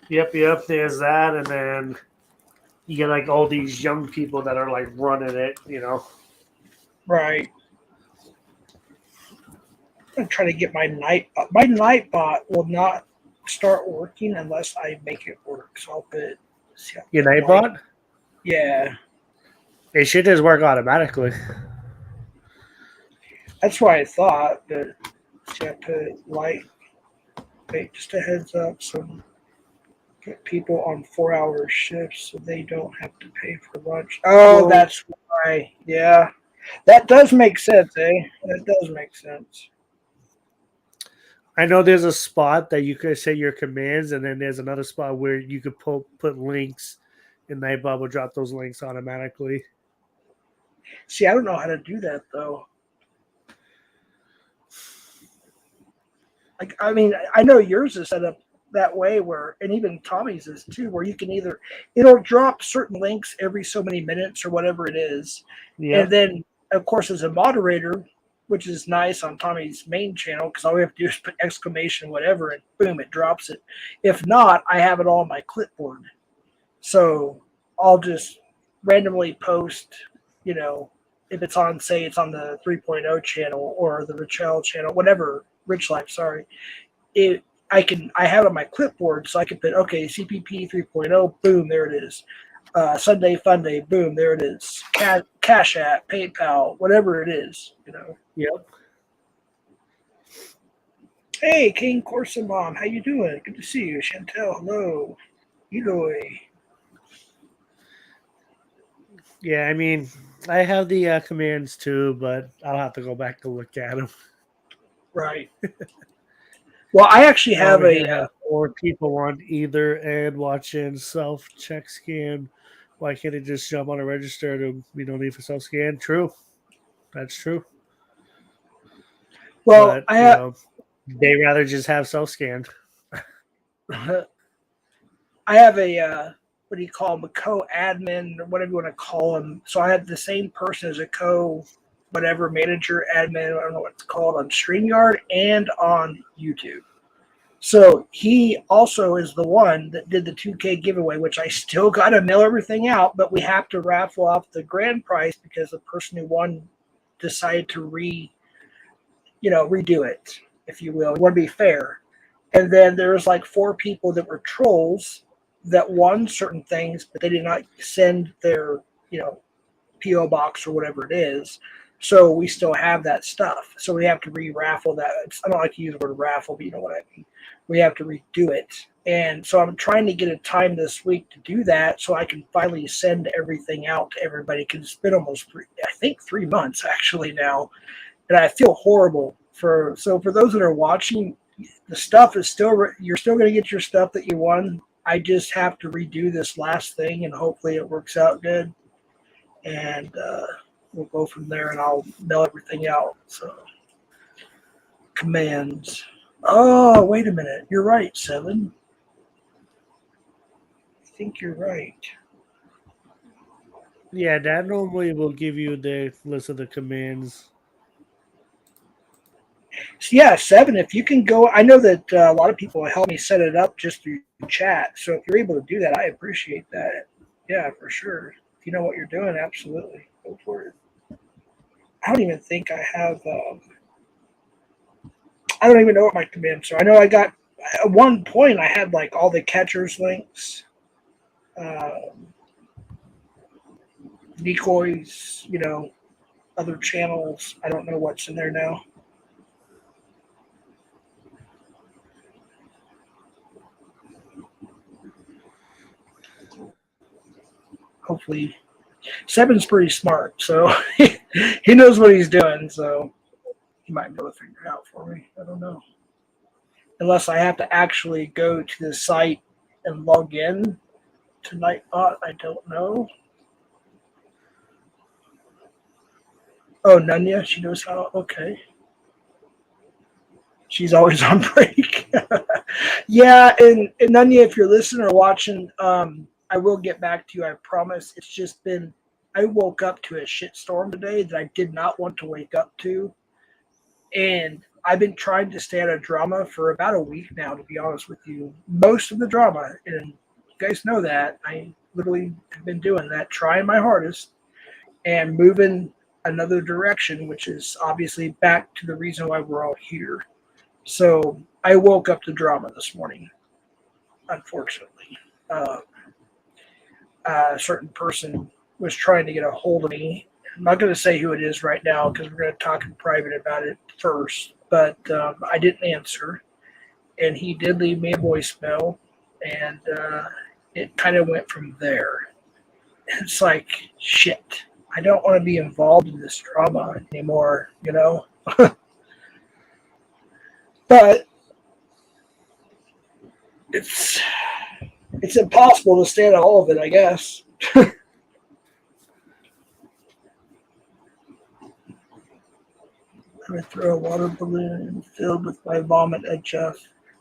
A: Yep. There's that, and then you get like all these young people that are like running it.
B: Right. I'm gonna try to get my night bot will not start working unless I make it work. So I'll see how
A: Your
B: put light.
A: Nightbot?
B: Yeah,
A: It should just work automatically.
B: that's what I thought. But see, I put light. Wait, just a heads up. So Put people on 4-hour shifts so they don't have to pay for lunch. Oh,
A: Well,
B: that's why. Yeah. That does make sense, eh? That does make sense.
A: I know there's a spot that you could say your commands, and then there's another spot where you could put links, and Nightbot will drop those links automatically.
B: See, I don't know how to do that though. Like, I mean, I know yours is set up that way where, and even Tommy's is too, where you can either, it'll drop certain links every so many minutes or whatever it is.
A: Yeah.
B: And then, of course, as a moderator, which is nice on Tommy's main channel, because all we have to do is put exclamation whatever, and boom, it drops it. If not, I have it all on my clipboard. So I'll just randomly post, you know, if it's on, say, it's on the 3.0 channel or the Richel channel, whatever, Rich Life, sorry. I have it on my clipboard, so I can put, okay, CPP 3.0, boom, there it is. Sunday Fun Day, boom, there it is. Cash App, PayPal, whatever it is, you know.
A: Yep.
B: Hey, King Corson Mom, how you doing? Good to see you. Chantel, hello. Eloy.
A: Yeah, I mean, I have the commands too, but I'll have to go back to look at them.
B: Right. Well, I actually have
A: Over here I
B: a.
A: have 4 people on either end watching self check scan. Why can't it just jump on a register to no need for self scan? True, that's true.
B: Well,
A: But they rather just have self scan.
B: I have a what do you call him, a co-admin or whatever you want to call him. So I have the same person as a whatever manager, admin, I don't know what it's called, on StreamYard and on YouTube. So he also is the one that did the 2K giveaway, which I still got to mail everything out, but we have to raffle off the grand prize because the person who won decided to redo it, if you will. We want to be fair. And then there was like 4 people that were trolls that won certain things, but they did not send their, PO box or whatever it is. So we still have that stuff. So we have to re-raffle that. I don't like to use the word raffle, but you know what I mean. We have to redo it. And so I'm trying to get a time this week to do that so I can finally send everything out to everybody, because it's been almost 3 months actually now. And I feel horrible for those that are watching. The stuff is you're still going to get your stuff that you won. I just have to redo this last thing, and hopefully it works out good. And we'll go from there, and I'll mail everything out. So, commands. Oh, wait a minute. You're right, 7. I think you're right.
A: Yeah, that normally will give you the list of the commands.
B: So yeah, 7. If you can go, I know that a lot of people help me set it up just through chat. So if you're able to do that, I appreciate that. Yeah, for sure. If you know what you're doing, absolutely go for it. I don't even think I have. I don't even know what my commands are. I know I got at one point I had like all the catchers links, decoys, other channels. I don't know what's in there now. Hopefully, 7's pretty smart, so he knows what he's doing. So he might be able to figure it out for me. I don't know. Unless I have to actually go to the site and log in to Nightbot, I don't know. Oh, Nunya, she knows how. Okay. She's always on break. Yeah, and Nunya, if you're listening or watching, I will get back to you. I promise. It's just been, I woke up to a shitstorm today that I did not want to wake up to. And I've been trying to stay out of drama for about a week now, to be honest with you. Most of the drama, and you guys know that. I literally have been doing that, trying my hardest and moving another direction, which is obviously back to the reason why we're all here. So I woke up to drama this morning, unfortunately. A certain person was trying to get a hold of me. I'm not going to say who it is right now because we're going to talk in private about it first. But I didn't answer, and he did leave me a voicemail. and it kind of went from there. It's like, shit, I don't want to be involved in this drama anymore, you know? But it's impossible to stay out of all of it, I guess. I'm going to throw a water balloon filled with my vomit at Jeff.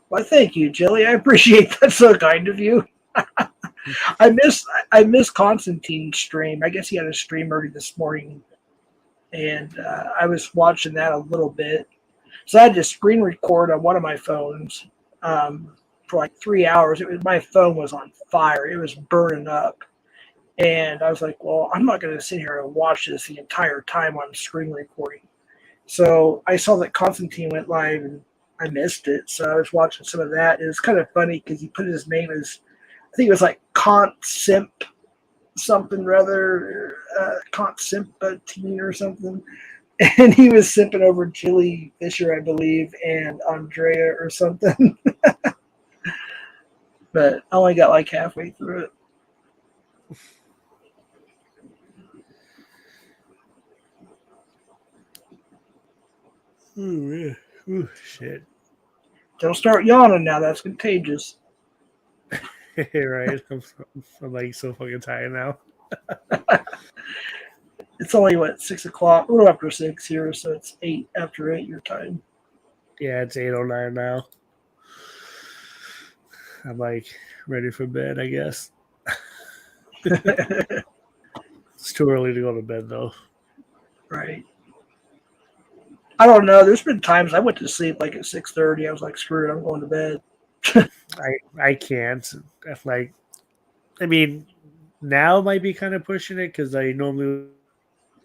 B: Why, thank you, Jilly. I appreciate that. So kind of you. I miss Constantine's stream. I guess he had a stream early this morning, and I was watching that a little bit. So I had to screen record on one of my phones for like 3 hours. My phone was on fire. It was burning up. And I was like, well, I'm not going to sit here and watch this the entire time on screen recording. So I saw that Constantine went live, and I missed it. So I was watching some of that. It was kind of funny because he put his name as, I think it was like Cont Simp something rather, Cont Simpatine or something. And he was simping over Jilly Fisher, I believe, and Andrea or something. But I only got like halfway through it.
A: Ooh, yeah. Ooh, shit.
B: Don't start yawning now. That's contagious.
A: Right. I'm like so fucking tired now.
B: It's only, 6 o'clock? A little after 6 here, so it's 8 after 8 your time.
A: Yeah, it's 8:09 now. I'm like ready for bed, I guess. It's too early to go to bed though.
B: Right. I don't know. There's been times I went to sleep like at 6:30. I was like, screw it, I'm going to bed.
A: I can't. Like, I mean, now might be kind of pushing it because I normally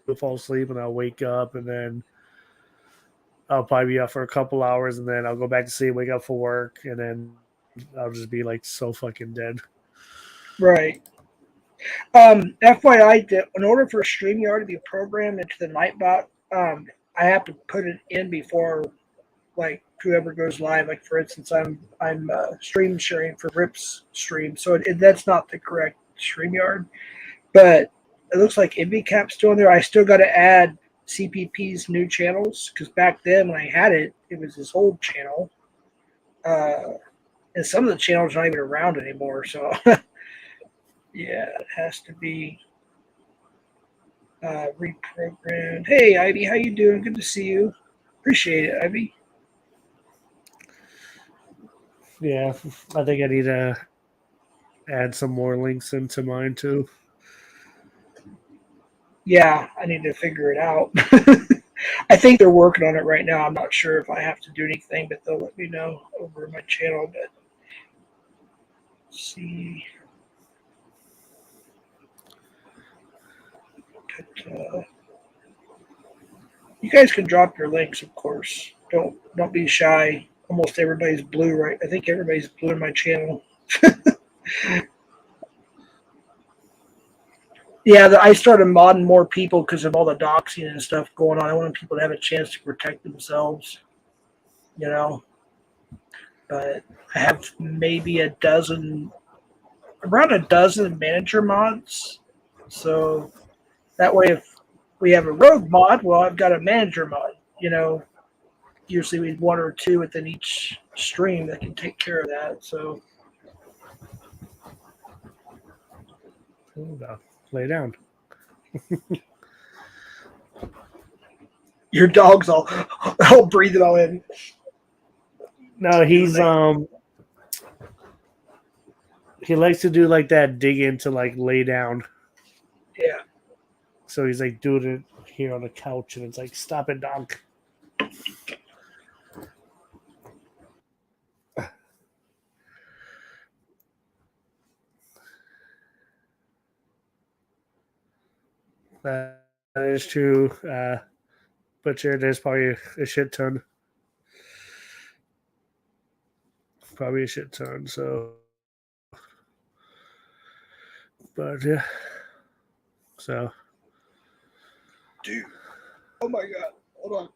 A: will fall asleep and I'll wake up and then I'll probably be up for a couple hours and then I'll go back to sleep, wake up for work, and then I'll just be like so fucking dead.
B: Right. FYI, in order for StreamYard to be programmed into the Nightbot, I have to put it in before like whoever goes live. Like for instance, I'm stream sharing for Rip's stream, so that's not the correct StreamYard. But it looks like IndyCap's still in there. I still got to add CPP's new channels because back then when I had it, it was this old channel, and some of the channels are not even around anymore. So yeah, it has to be reprogrammed. Hey, Ivy, how you doing? Good to see you. Appreciate it, Ivy.
A: Yeah, I think I need to add some more links into mine too.
B: Yeah, I need to figure it out. I think they're working on it right now. I'm not sure if I have to do anything, but they'll let me know over my channel. But let's see. But, you guys can drop your links, of course. Don't be shy. Almost everybody's blue, right? I think everybody's blue in my channel. Yeah, I started modding more people because of all the doxing and stuff going on. I wanted people to have a chance to protect themselves, you know. But I have maybe around a dozen manager mods. So that way, if we have a rogue mod, well, I've got a manager mod. You know, usually we have one or two within each stream that can take care of that. So
A: Lay down.
B: your dog's all breathe it all in.
A: No, he likes to do like that dig in to like lay down.
B: Yeah.
A: So he's like doing it here on the couch and it's like, stop it, dog. That is true. But there's probably a shit ton. Probably a shit ton. So, but yeah. So,
B: Dude. Oh my God. Hold on.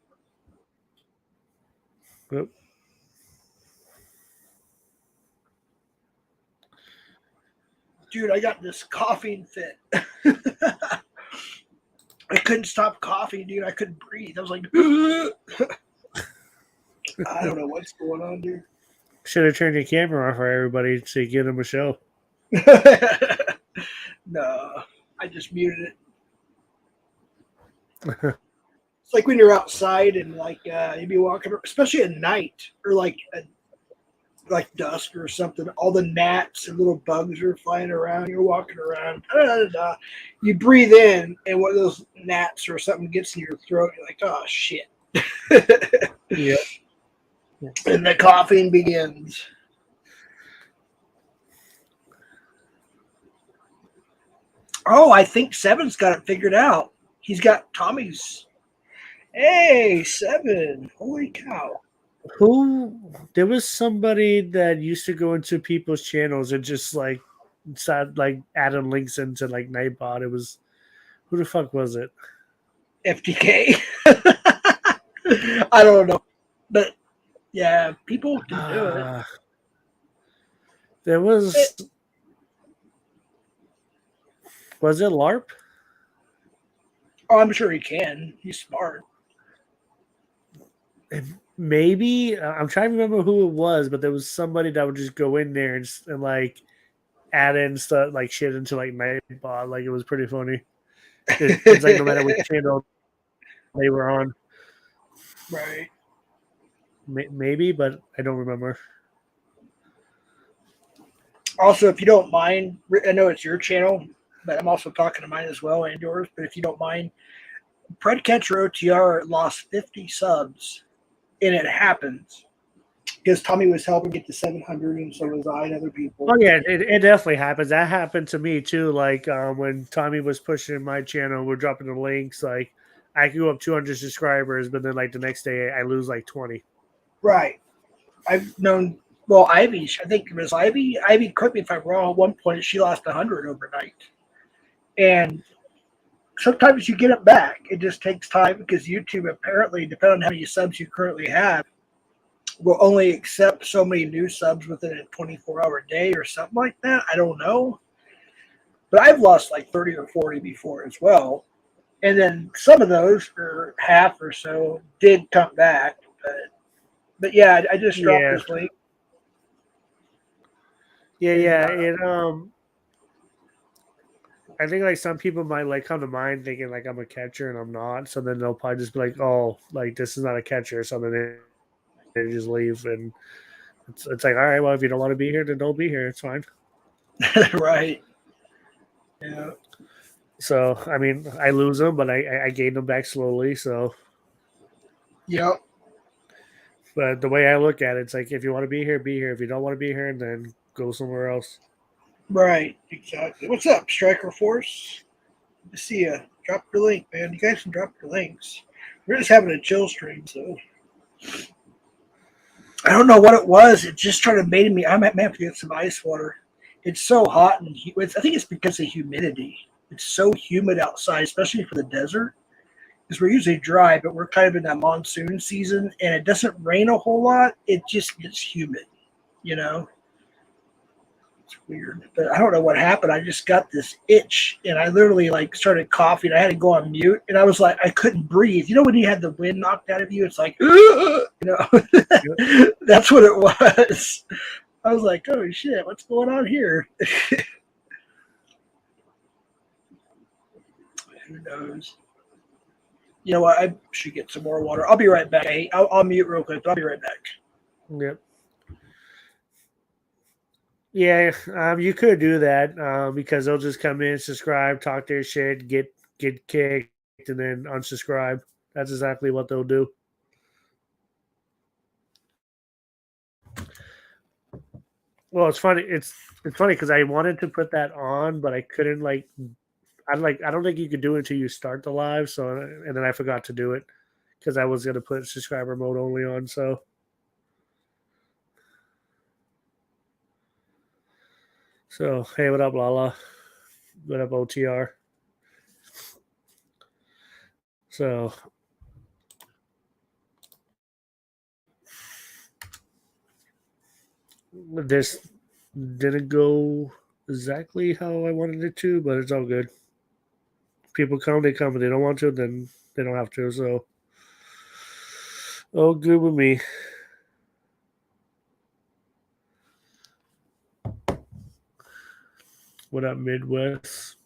A: whoop.
B: dude, I got this coughing fit. I couldn't stop coughing, dude. I couldn't breathe. I was like, I don't know what's going on, dude.
A: Should have turned your camera on for everybody to give them a show.
B: No, I just muted it. It's like when you're outside and like you'd be walking, especially at night or like dusk or something. All the gnats and little bugs are flying around. You're walking around. You breathe in, and one of those gnats or something gets in your throat. You're like, oh shit.
A: Yeah.
B: And the coughing begins. Oh, I think Seven's got it figured out. He's got Tommy's. Hey, Seven. Holy cow.
A: There was somebody that used to go into people's channels and just like adding links into like Nightbot. It was, who the fuck was it?
B: FTK. I don't know. But yeah, people can do it.
A: There was it LARP?
B: Oh, I'm sure he can. He's smart.
A: Maybe I'm trying to remember who it was, but there was somebody that would just go in there and like add in stuff like shit into like Nightbot. Like it was pretty funny. It's like no matter which channel they were on,
B: Right.
A: maybe, but I don't remember.
B: Also, if you don't mind, I know it's your channel, but I'm also talking to mine as well and yours. But if you don't mind, Predcatcher OTR lost 50 subs, and it happens because Tommy was helping get to 700, and so was I and other people.
A: Oh yeah, it definitely happens. That happened to me too. Like when Tommy was pushing my channel, we're dropping the links. Like I could go up 200 subscribers, but then like the next day I lose like 20.
B: Right. I've known. Well, Ivy, I think it was Ivy. Ivy, correct me if I'm wrong. At one point, she lost 100 overnight, and sometimes you get it back. It just takes time because YouTube apparently, depending on how many subs you currently have, will only accept so many new subs within a 24-hour day or something like that. I don't know. But I've lost like 30 or 40 before as well. And then some of those, or half or so, did come back. But yeah, I just dropped this link.
A: Yeah. I think like some people might like come to mind thinking like I'm a catcher and I'm not. So then they'll probably just be like, oh, like this is not a catcher. So then they just leave, and it's like, all right, well, if you don't want to be here, then don't be here. It's fine.
B: Right. Yeah.
A: So I mean, I lose them, but I gain them back slowly. So.
B: Yep.
A: But the way I look at it, it's like if you want to be here, be here. If you don't want to be here, then go somewhere else.
B: Right. Exactly. What's up, Striker Force? Good to see you. Drop your link, man. You guys can drop your links. We're just having a chill stream, so I don't know what it was. It just started making me. I might have to get some ice water. It's so hot and I think it's because of humidity. It's so humid outside, especially for the desert. Because we're usually dry, but we're kind of in that monsoon season, and it doesn't rain a whole lot. It just gets humid, you know. It's weird, but I don't know what happened. I just got this itch, and I literally like started coughing. I had to go on mute, and I was like, I couldn't breathe. You know when you had the wind knocked out of you, it's like, you know, that's what it was. I was like, oh shit, what's going on here? Who knows? You know what? I should get some more water. I'll be right back. I'll mute real quick. I'll be right back.
A: Yep. Yeah, you could do that because they'll just come in, subscribe, talk their shit, get kicked, and then unsubscribe. That's exactly what they'll do. Well, it's funny. It's funny because I wanted to put that on, but I couldn't. I don't think you could do it until you start the live. So, and then I forgot to do it because I was gonna put subscriber mode only on. So hey, what up, Lala? What up, OTR? So this didn't go exactly how I wanted it to, but it's all good. People come, they come. If they don't want to, then they don't have to. So, all good with me. What up, Midwest?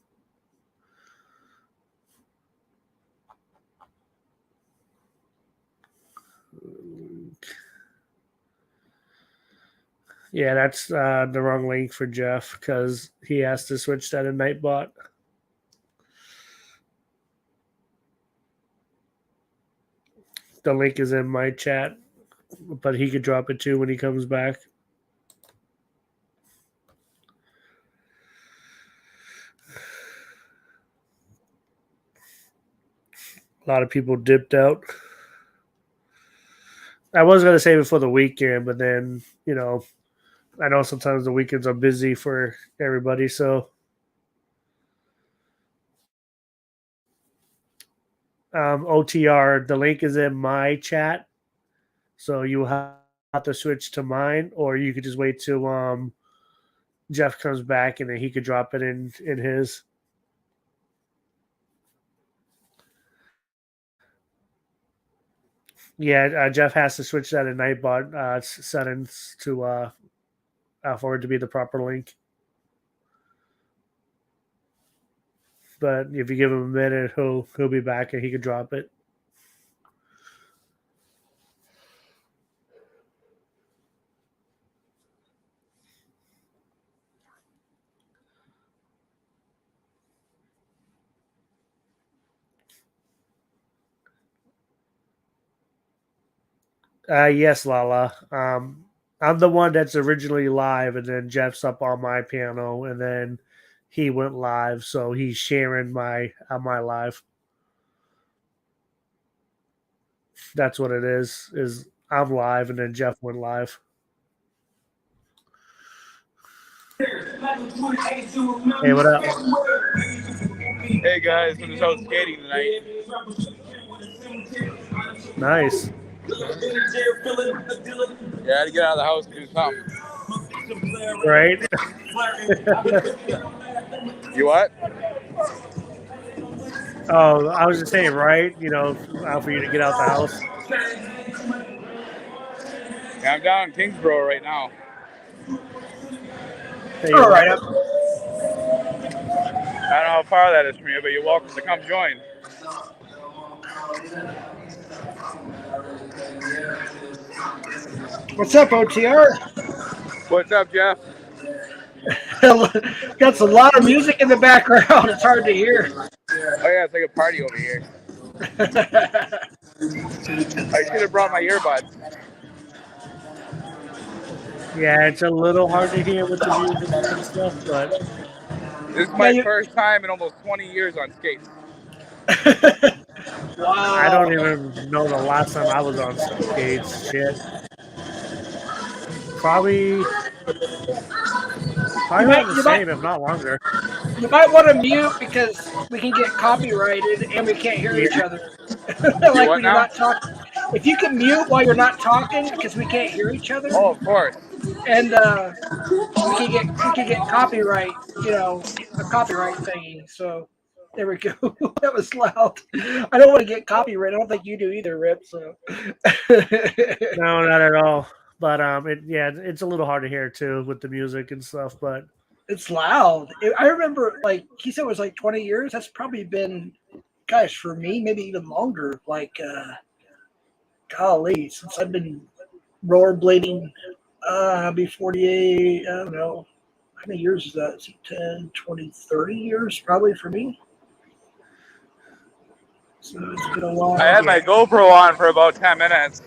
A: Yeah, that's the wrong link for Jeff because he has to switch that to Nightbot. The link is in my chat, but he could drop it too when he comes back. A lot of people dipped out. I was going to say before the weekend, but then, I know sometimes the weekends are busy for everybody. So, OTR, the link is in my chat. So you have to switch to mine, or you could just wait till Jeff comes back and then he could drop it in his. Yeah, Jeff has to switch that in Nightbot settings to for it to be the proper link. But if you give him a minute, he'll be back and he can drop it. Yes, Lala. I'm the one that's originally live, and then Jeff's up on my panel, and then he went live, so he's sharing my live. That's what it is. Is I'm live, and then Jeff went live. Hey, what up?
F: Hey guys, I'm just out skating tonight.
A: Nice.
F: Yeah, I had to get out of the house and do something.
A: Right?
F: You what?
A: Oh, I was just saying, right? For you to get out the house.
F: Yeah, I'm down in Kingsborough right now.
A: Hey,
B: All
A: what?
B: right.
F: I don't know how far that is from you, but you're welcome to come join.
B: What's up, OTR?
F: What's up, Jeff?
B: Got a lot of music in the background. It's hard to hear.
F: Oh yeah, it's like a party over here. I should have brought my earbuds.
A: Yeah, it's a little hard to hear with the music and stuff, but
F: This is
B: Now
F: my
B: you,
F: first time in almost 20 years on skates.
A: I
B: wow.
A: don't even know the last time I was on skates. Shit. Probably
B: You
A: around
B: might
A: the
B: you might
A: same, if not longer.
B: you might want to mute because we can get copyrighted and we can't hear
A: Yeah,
B: each other.
F: You
B: Like
F: what
B: when you're
F: now?
B: not talking. If you can mute while you're not talking because we can't hear each other,
F: Oh, of course.
B: and we can get copyright, a copyright thingy. So there we go. That was loud. I don't want to get copyright. I don't think you do either, Rip. So
A: no, not at all. But it's a little hard to hear too with the music and stuff. But
B: it's loud. I remember, like he said, it was like 20 years. That's probably been, gosh, for me, maybe even longer. Like, golly, since I've been rollerblading, I'll be 48. I don't know. How many years is that? Is it 10, 20, 30 years probably for me? So it's been a while.
F: I had my GoPro on for about 10 minutes.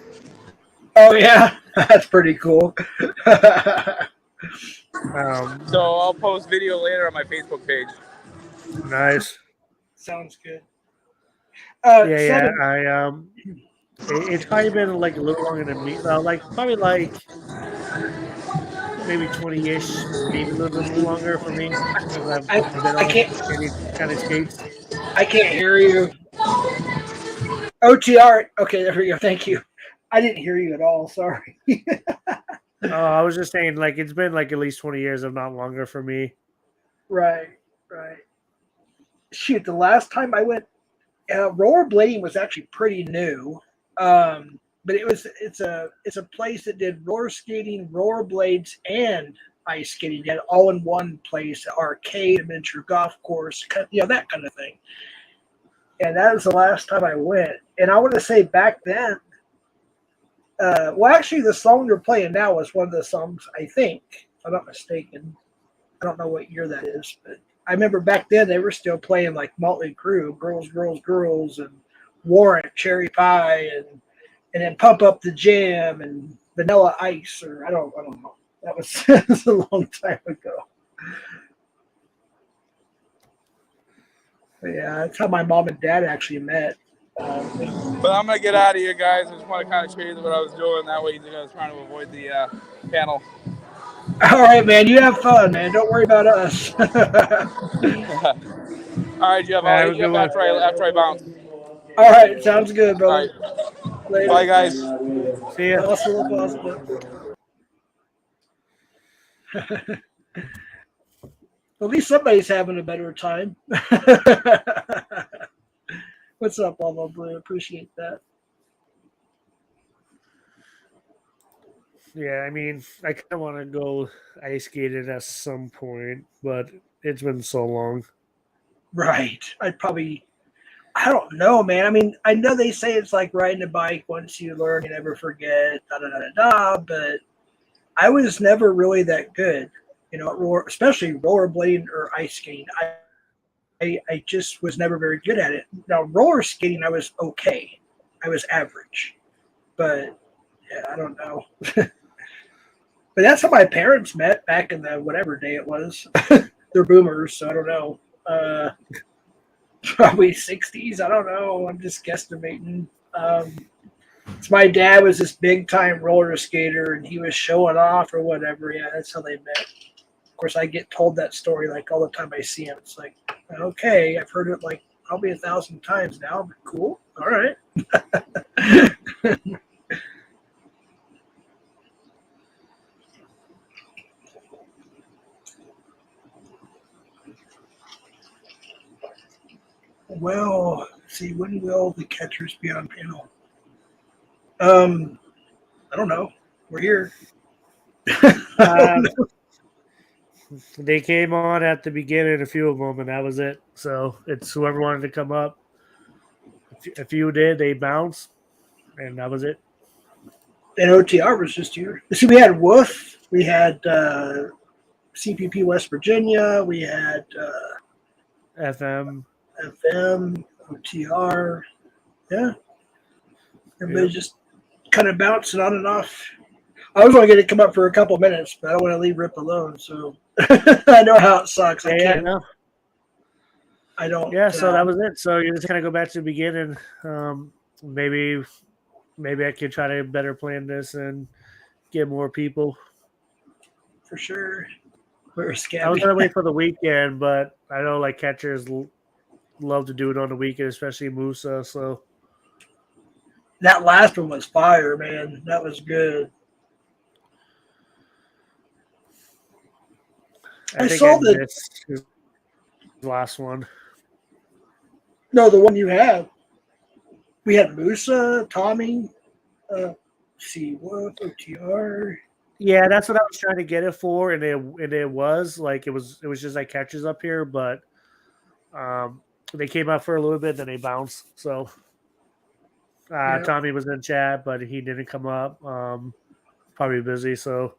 B: Oh, yeah. That's pretty cool.
F: So I'll post video later on my Facebook page.
A: nice.
B: Sounds good.
A: Yeah.
B: Seven.
A: It's probably been like a little longer than me. Like probably like maybe 20-ish, maybe a little bit longer for me since I've
B: I,
A: been
B: I
A: on
B: can't
A: any kind of skates.
B: I can't hear you. OTR. Okay, there we go. Thank you. I didn't hear you at all. Sorry.
A: I was just saying, like it's been like at least 20 years, if not longer, for me.
B: Right, right. Shoot, the last time I went, rollerblading was actually pretty new. But it's a place that did roller skating, rollerblades, and ice skating. They had it all in one place, arcade, a miniature golf course, that kind of thing. And that was the last time I went. And I want to say back then, well, actually, the song they're playing now is one of the songs, I think, if I'm not mistaken. I don't know what year that is, but I remember back then they were still playing like Motley Crue, Girls, Girls, Girls, and Warrant, Cherry Pie, and then Pump Up the Jam and Vanilla Ice, or I don't know. That was, that was a long time ago. But yeah, that's how my mom and dad actually met.
F: But I'm gonna get out of here, guys. I just want to kind of show you what I was doing. That way, I was trying to avoid the panel.
B: All right, man. You have fun, man. Don't worry about us.
F: All right, Jeff. I'll
A: Have
F: hit
A: a
F: you
A: good
F: up
A: one.
F: after I bounce.
B: All right, sounds good,
F: All
B: brother.
F: right.
B: Later.
F: Bye, guys.
A: See ya.
B: Possible. At least somebody's having a better time. What's up, Alma Blue? Appreciate that.
A: Yeah, I mean, I kind of want to go ice skating at some point, but it's been so long.
B: Right. I don't know, man. I mean, I know they say it's like riding a bike. Once you learn, you never forget, but I was never really that good, especially rollerblading or ice skating. I just was never very good at it. Now, roller skating, I was okay. I was average. But, yeah, I don't know. But that's how my parents met back in the whatever day it was. They're boomers, so I don't know. Probably 60s. I don't know. I'm just guesstimating. So my dad was this big time roller skater, and he was showing off or whatever. Yeah, that's how they met. Of course, I get told that story like all the time I see him. It's like, okay, I've heard it like probably 1,000 times now, but cool. All right. Well, see, when will the catchers be on panel? I don't know. We're here.
A: They came on at the beginning, a few of them, and that was it. So it's whoever wanted to come up. A few did, they bounced, and that was it.
B: And OTR was just here. See, we had Wolf, we had CPP West Virginia, we had
A: FM.
B: FM, OTR. Yeah. Everybody just kind of bouncing on and off. I was only going to come up for a couple minutes, but I don't want to leave Rip alone. So I know how it sucks. I can't.
A: No.
B: I don't.
A: Yeah, so that was it. So you're just kind of go back to the beginning. Maybe I could try to better plan this and get more people.
B: For sure. Where's Scabby?
A: I was gonna wait for the weekend, but I know like catchers love to do it on the weekend, especially Musa. So
B: that last one was fire, man. That was good.
A: I saw the last one.
B: No, the one you have. We had Musa, Tommy, see what OTR.
A: Yeah, that's what I was trying to get it for, and it was like it was just like catches up here, but they came out for a little bit, then they bounced. So Tommy was in chat, but he didn't come up. Probably busy. So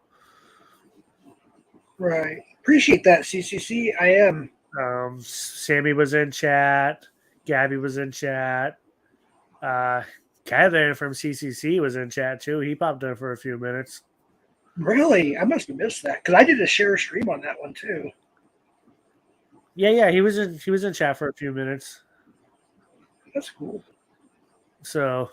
B: right, appreciate that, CCC. I am.
A: Sammy was in chat. Gabby was in chat. Kevin from CCC was in chat too. He popped in for a few minutes.
B: Really? I must have missed that because I did a share stream on that one too.
A: Yeah, he was in chat for a few minutes.
B: That's cool.
A: So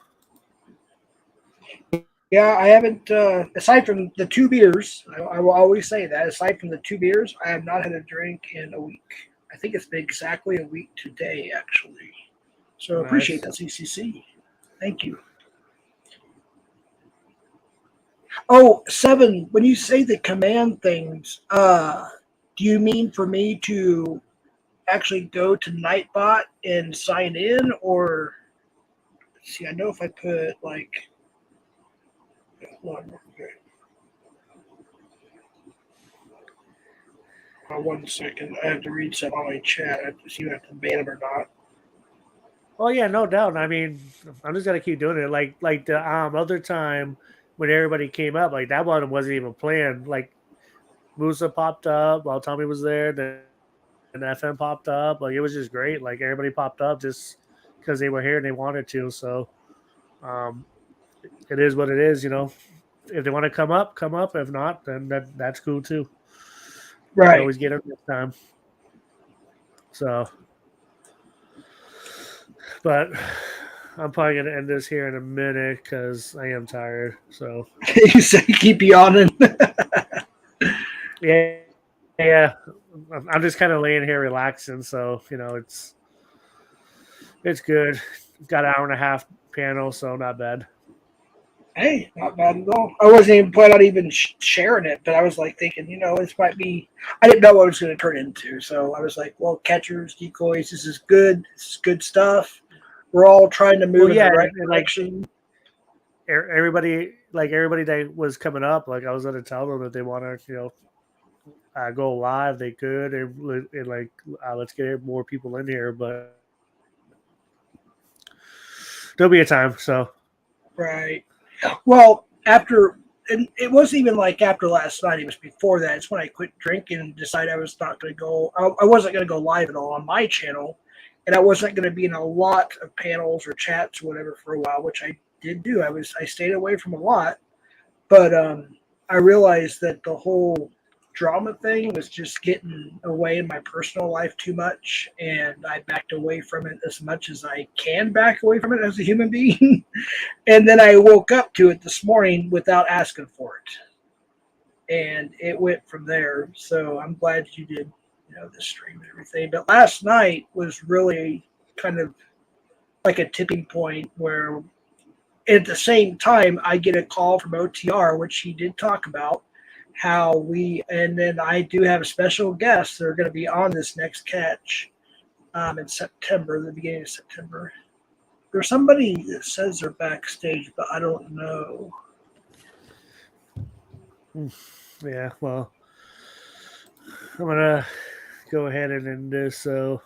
B: yeah, I haven't. Aside from the 2 beers, I will always say that. Aside from the 2 beers, I have not had a drink in a week. I think it's been exactly a week today, actually. So I appreciate that, CCC. Thank you. Oh, 7, when you say the command things, Do you mean for me to actually go to Nightbot and sign in, or see? I know if I put like, hold on, okay. 1 second. I have to read something on my chat. I have to see if I have to ban him or not.
A: Oh yeah, no doubt. I mean, I'm just gonna keep doing it. Like the other time when everybody came up, like that one wasn't even planned. Like Musa popped up while Tommy was there, then FM popped up. Like it was just great. Like everybody popped up just because they were here and they wanted to. So um, it is what it is. You know, if they want to come up, come up. If not, then that's cool too. You can
B: Right.
A: always get it next time. So, but I'm probably gonna end this here in a minute because I am tired. So
B: You say keep yawning.
A: yeah, yeah. I'm just kind of laying here relaxing. So it's good. Got an hour and a half panel, so not bad.
B: Hey, not bad at all. I wasn't even planning on even sharing it, but I was like thinking, this might be. I didn't know what it was going to turn into, so I was like, well, catchers, decoys, this is good. This is good stuff. We're all trying to move in the right direction.
A: Everybody that was coming up, like I was going to tell them that they want to, go live. They could, and let's get more people in here, but there'll be a time. So
B: Right. Well, after, and it wasn't even like after last night. It was before that. It's when I quit drinking and decided I was not going to go. I wasn't going to go live at all on my channel, and I wasn't going to be in a lot of panels or chats or whatever for a while, which I did do. I stayed away from a lot, but I realized that the whole drama thing was just getting away in my personal life too much, and I backed away from it as much as I can back away from it as a human being. And then I woke up to it this morning without asking for it, and it went from there. So I'm glad you did, the stream and everything. But last night was really kind of like a tipping point where, at the same time, I get a call from OTR, which he did talk about and then I do have a special guest that are going to be on this next catch in September, the beginning of September. There's somebody that says they're backstage, but I don't know.
A: Yeah, well, I'm gonna go ahead and end this. So,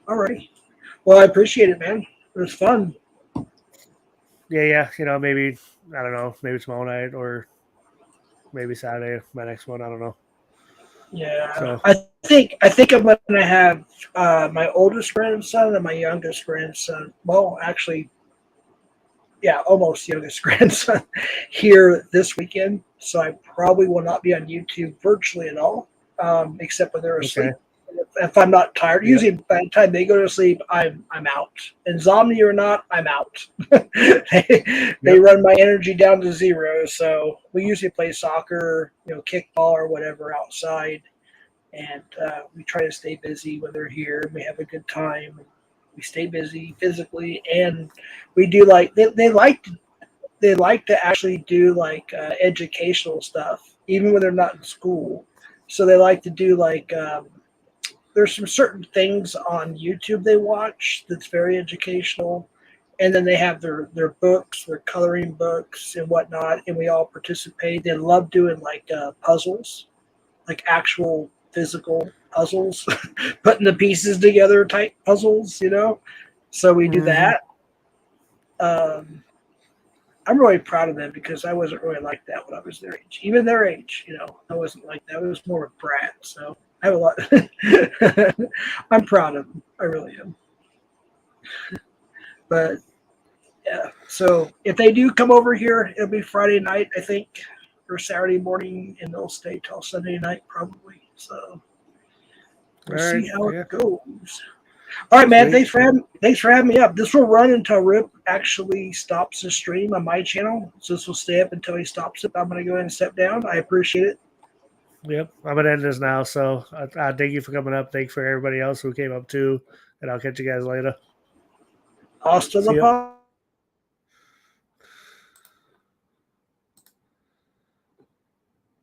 B: all right. Well, I appreciate it, man. It was fun.
A: Yeah. Maybe I don't know. Maybe tomorrow night or maybe Saturday. My next one. I don't know.
B: Yeah,
A: so,
B: I think I'm gonna have my oldest grandson and my youngest grandson. Well, actually, yeah, almost youngest grandson here this weekend. So I probably will not be on YouTube virtually at all, except when they're asleep.
A: Okay.
B: If I'm not tired, usually by the time they go to sleep, I'm out. Insomnia or not, I'm out. They run my energy down to zero. So we usually play soccer, kickball or whatever outside, and we try to stay busy when they're here. We have a good time. We stay busy physically, and we do they like to actually do educational stuff, even when they're not in school. So they like to do there's some certain things on YouTube they watch that's very educational, and then they have their books, their coloring books and whatnot, and we all participate. They love doing puzzles, like actual physical puzzles, putting the pieces together type puzzles, So we do that. I'm really proud of them because I wasn't really like that when I was their age. Even their age, I wasn't like that. I was more of a brat. So I have a lot. I'm proud of them. I really am. But yeah, so if they do come over here, it'll be Friday night, I think, or Saturday morning, and they'll stay till Sunday night probably. So we'll see how it goes. All right, man. Thanks for having me up. This will run until Rip actually stops the stream on my channel. So this will stay up until he stops it. I'm going to go ahead and step down. I appreciate it.
A: Yep, I'm gonna end this now. So thank you for coming up. Thanks for everybody else who came up too, and I'll catch you guys later.
B: Hasta la